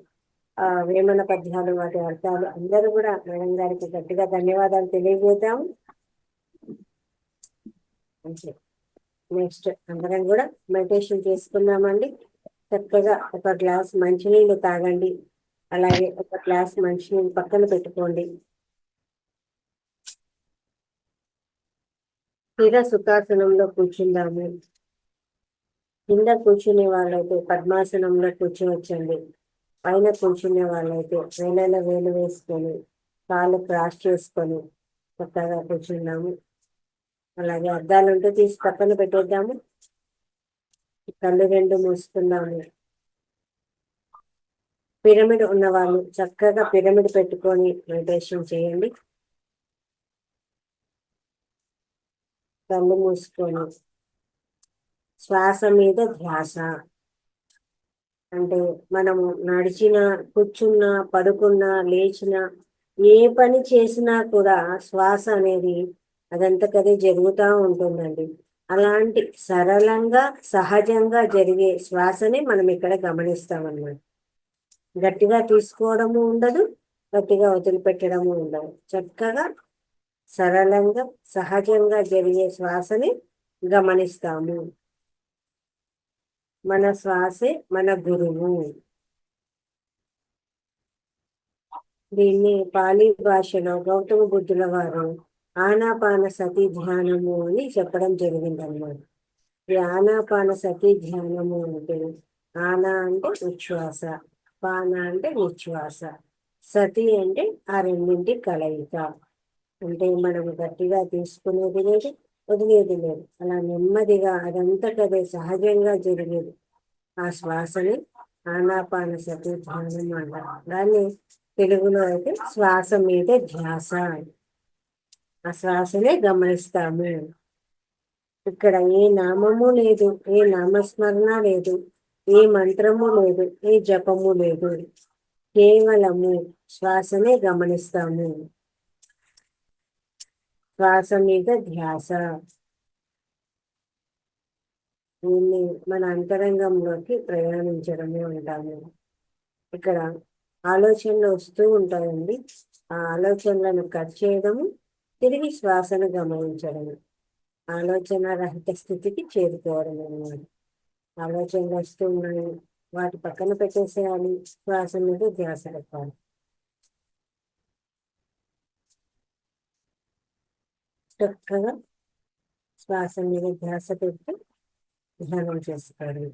వేమన పద్యాలు వాటి అర్థాలు అందరూ కూడా మేడం గారికి గట్టిగా ధన్యవాదాలు తెలియజేద్దాము. నెక్స్ట్ అందరం కూడా మెడిటేషన్ చేసుకుందామండి. చక్కగా ఒక గ్లాస్ మంచినీళ్ళు తాగండి. అలాగే ఒక గ్లాస్ మంచినీళ్ళు పక్కన పెట్టుకోండి. స్థిర సుఖాసనంలో కూర్చుందాము. కింద కూర్చునే వాళ్ళైతే పద్మాసనంలో కూర్చోవచ్చండి. పైన కూర్చునే వాళ్ళైతే వేలలో వేలు వేసుకొని కాళ్ళు క్రాస్ చేసుకొని చక్కగా కూర్చున్నాము. అలాగే అద్దాలు ఉంటే తీసి పక్కన పెట్టేద్దాము. కళ్ళు రెండు మూసుకున్నాము. పిరమిడ్ ఉన్న వాళ్ళు చక్కగా పిరమిడ్ పెట్టుకొని మెడిటేషన్ చేయండి. కళ్ళు మూసుకొని శ్వాస మీద ధ్యాస. అంటే మనము నడిచిన, కూర్చున్నా, పడుకున్నా, లేచినా, ఏ పని చేసినా కూడా శ్వాస అనేది అదంతకదే జరుగుతూ ఉంటుందండి. అలాంటి సరళంగా సహజంగా జరిగే శ్వాసని మనం ఇక్కడ గమనిస్తామన్నమాట. గట్టిగా తీసుకోవడము ఉండదు, గట్టిగా వదిలిపెట్టడము ఉండదు. చక్కగా సరళంగా సహజంగా జరిగే శ్వాసని గమనిస్తాము. మన శ్వాసే మన గురువు. దీన్ని పాలీ భాషలో గౌతమ బుద్ధుల వారు ఆనాపాన సతి ధ్యానము అని చెప్పడం జరిగిందన్నమాట. ఈ ఆనాపాన సతి ధ్యానము అంటే ఆనా అంటే ఉచ్ఛ్వాస, పాన అంటే నిశ్వాస, సతి అంటే ఆ రెండింటి కలయిక. అంటే మనం గట్టిగా తీసుకునేది లేదు, వదిలేది లేదు. అలా నెమ్మదిగా అదంతటదే సహజంగా జరిగేది ఆ శ్వాసని ఆనాపాన సతి ధ్యానం అంటారు. దాన్ని తెలుగులో అయితే శ్వాస మీద ధ్యాస. ఆ శ్వాసనే గమనిస్తాము. ఇక్కడ ఏ నామము లేదు, ఏ నామస్మరణ లేదు, ఏ మంత్రము లేదు, ఏ జపము లేదు. కేవలము శ్వాసనే గమనిస్తాము. శ్వాస మీద ధ్యాస. దీన్ని మన అంతరంగంలోకి ప్రయాణించడమే ఉంటాము. ఇక్కడ ఆలోచనలు వస్తూ ఉంటాయండి. ఆ ఆలోచనలను కట్ చేయడము, తిరిగి శ్వాసను గమనించడము, ఆలోచన రహిత స్థితికి చేరుకోవడం అన్నమాట. ఆలోచనలు వస్తూ ఉన్నాయి, వాటి పక్కన పెట్టేసేయాలి, శ్వాస మీద ధ్యాస పెట్టాలి. చక్కగా శ్వాస మీద ధ్యాస పెట్టి ధ్యానం చేసుకోవడం.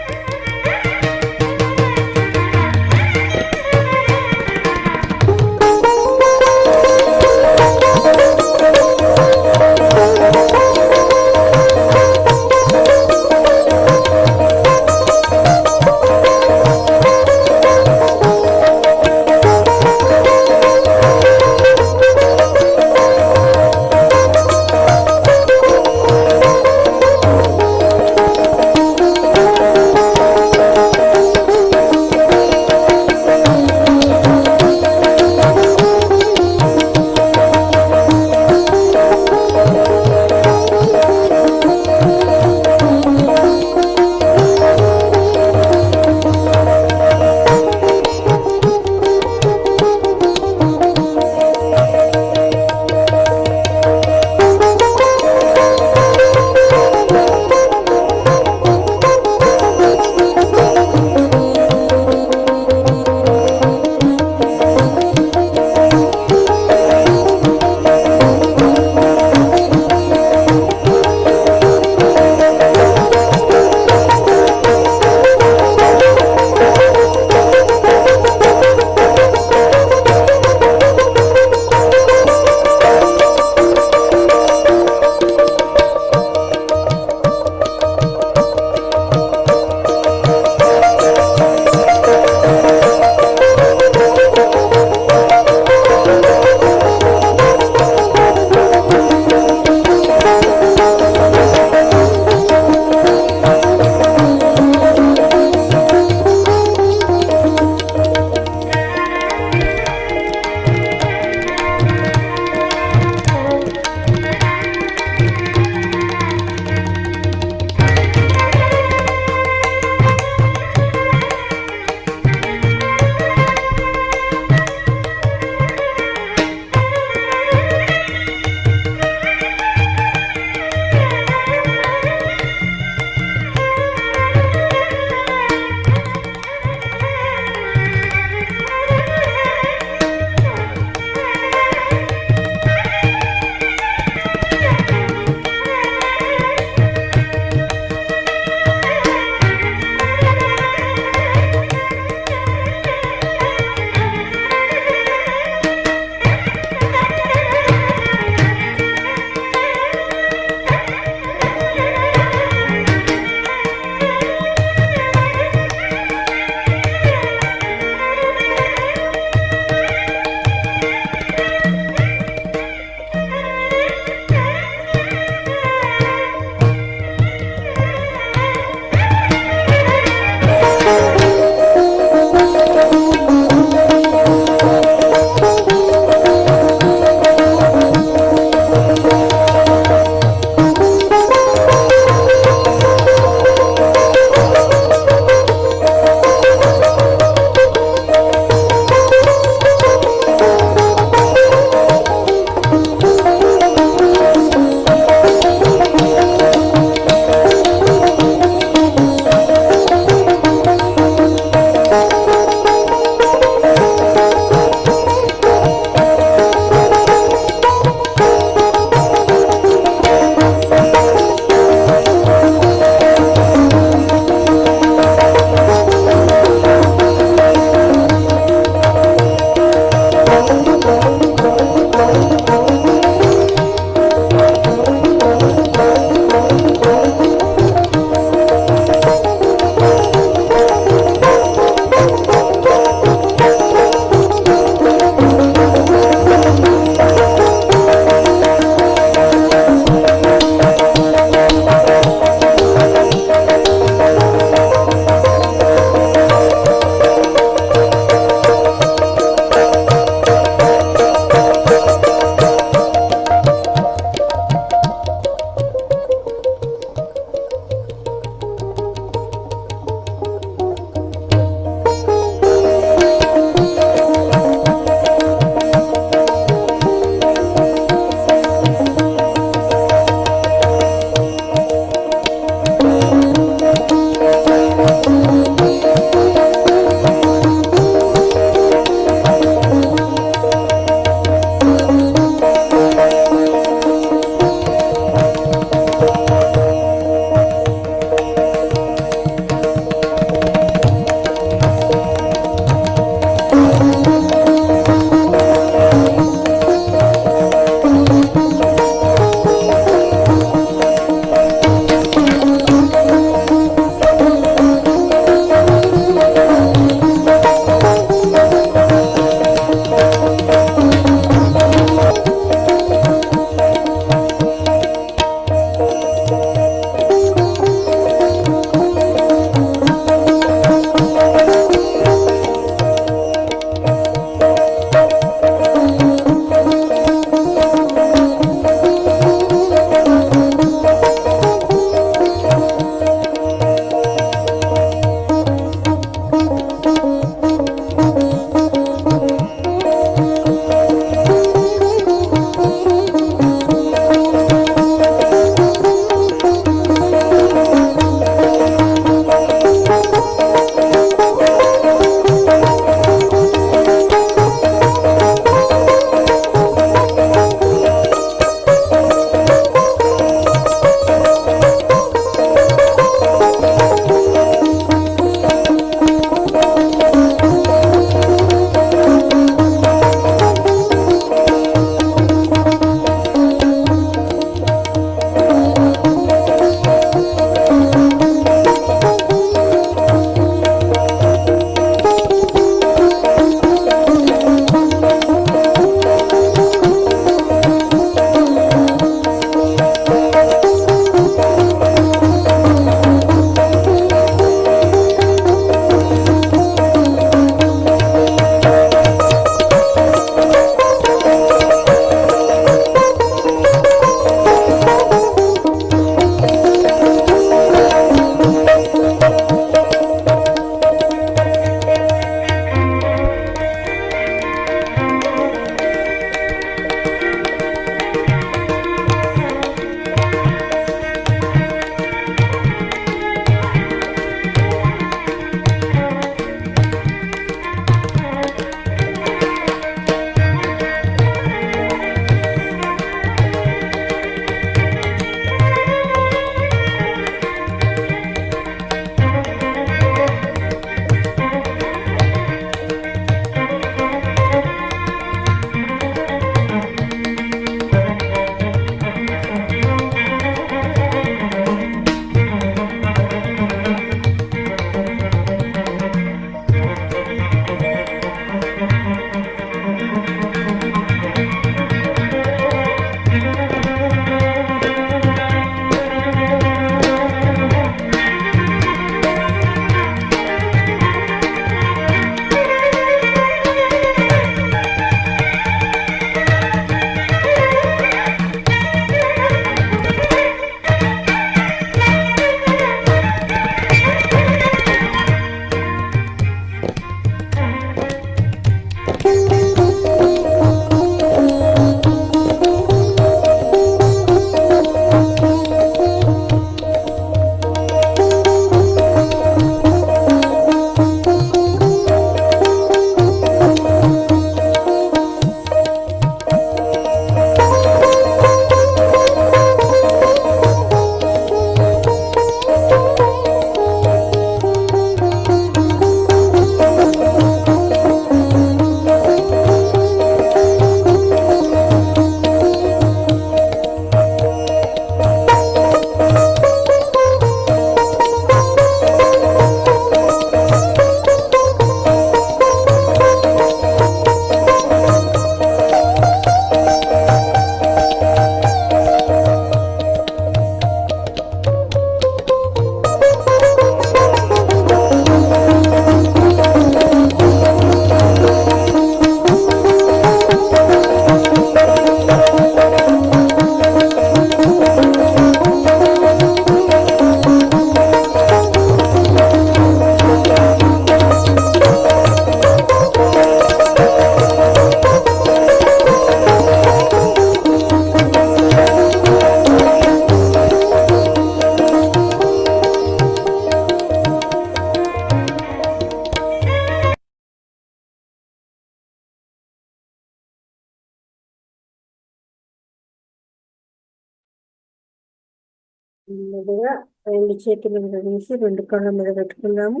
ముందుగా 2 చేతులు విడదీసి 2 కళ్ళ మీద పెట్టుకుందాము.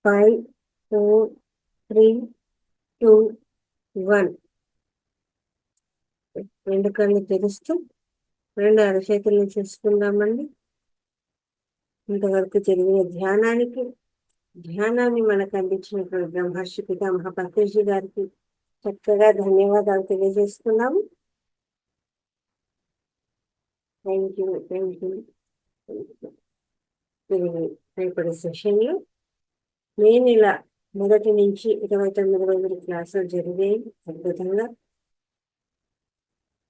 5, 4, 3, 2, 1. 2 కళ్ళు తెరుస్తూ 2 అరచేతులను చూసుకుందామండి. ఇంతవరకు జరిగిన ధ్యానాన్ని మనకు అందించినటువంటి బ్రహ్మర్షి పితామహ పత్రిజీ గారికి చక్కగా ధన్యవాదాలు తెలియజేస్తున్నాము. Thank you. రేపటి సెషన్లో నేను ఇలా 1 నుంచి 29 రోజులు క్లాసులు జరిగాయి అద్భుతంగా.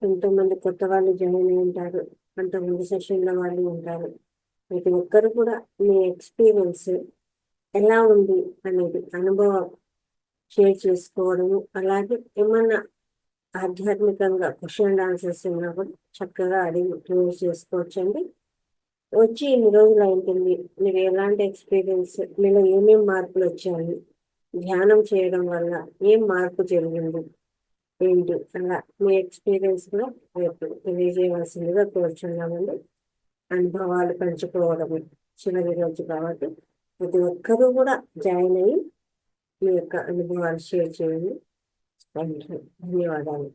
ఎంతోమంది కొత్త వాళ్ళు జాయిన్ అయి ఉంటారు, అంతకుముందు సెషన్లో వాళ్ళు ఉంటారు. ప్రతి ఒక్కరు కూడా మీ ఎక్స్పీరియన్స్ ఎలా ఉంది అనేది అనుభవం షేర్ చేసుకోవడము, అలాగే ఏమన్నా ఆధ్యాత్మికంగా క్వశ్చన్ అండ్ ఆన్సర్స్ ఉన్నా కూడా చక్కగా అడిగి క్లియర్ చేసుకోవచ్చండి. వచ్చి ఇన్ని రోజులు ఉంటుంది, మీరు ఎలాంటి ఎక్స్పీరియన్స్, మీలో ఏమేం మార్పులు వచ్చాయి, ధ్యానం చేయడం వల్ల ఏం మార్పు జరిగింది ఏంటి, అలా మీ ఎక్స్పీరియన్స్ కూడా రేపు తెలియజేయవలసిందిగా కోరుచున్నామండి. అనుభవాలు పంచుకోవడం చివరి రోజు కాబట్టి ప్రతి ఒక్కరూ కూడా జాయిన్ అయ్యి మీ యొక్క అనుభవాలు షేర్ చేయండి. Thank you. ధన్యవాదాలు.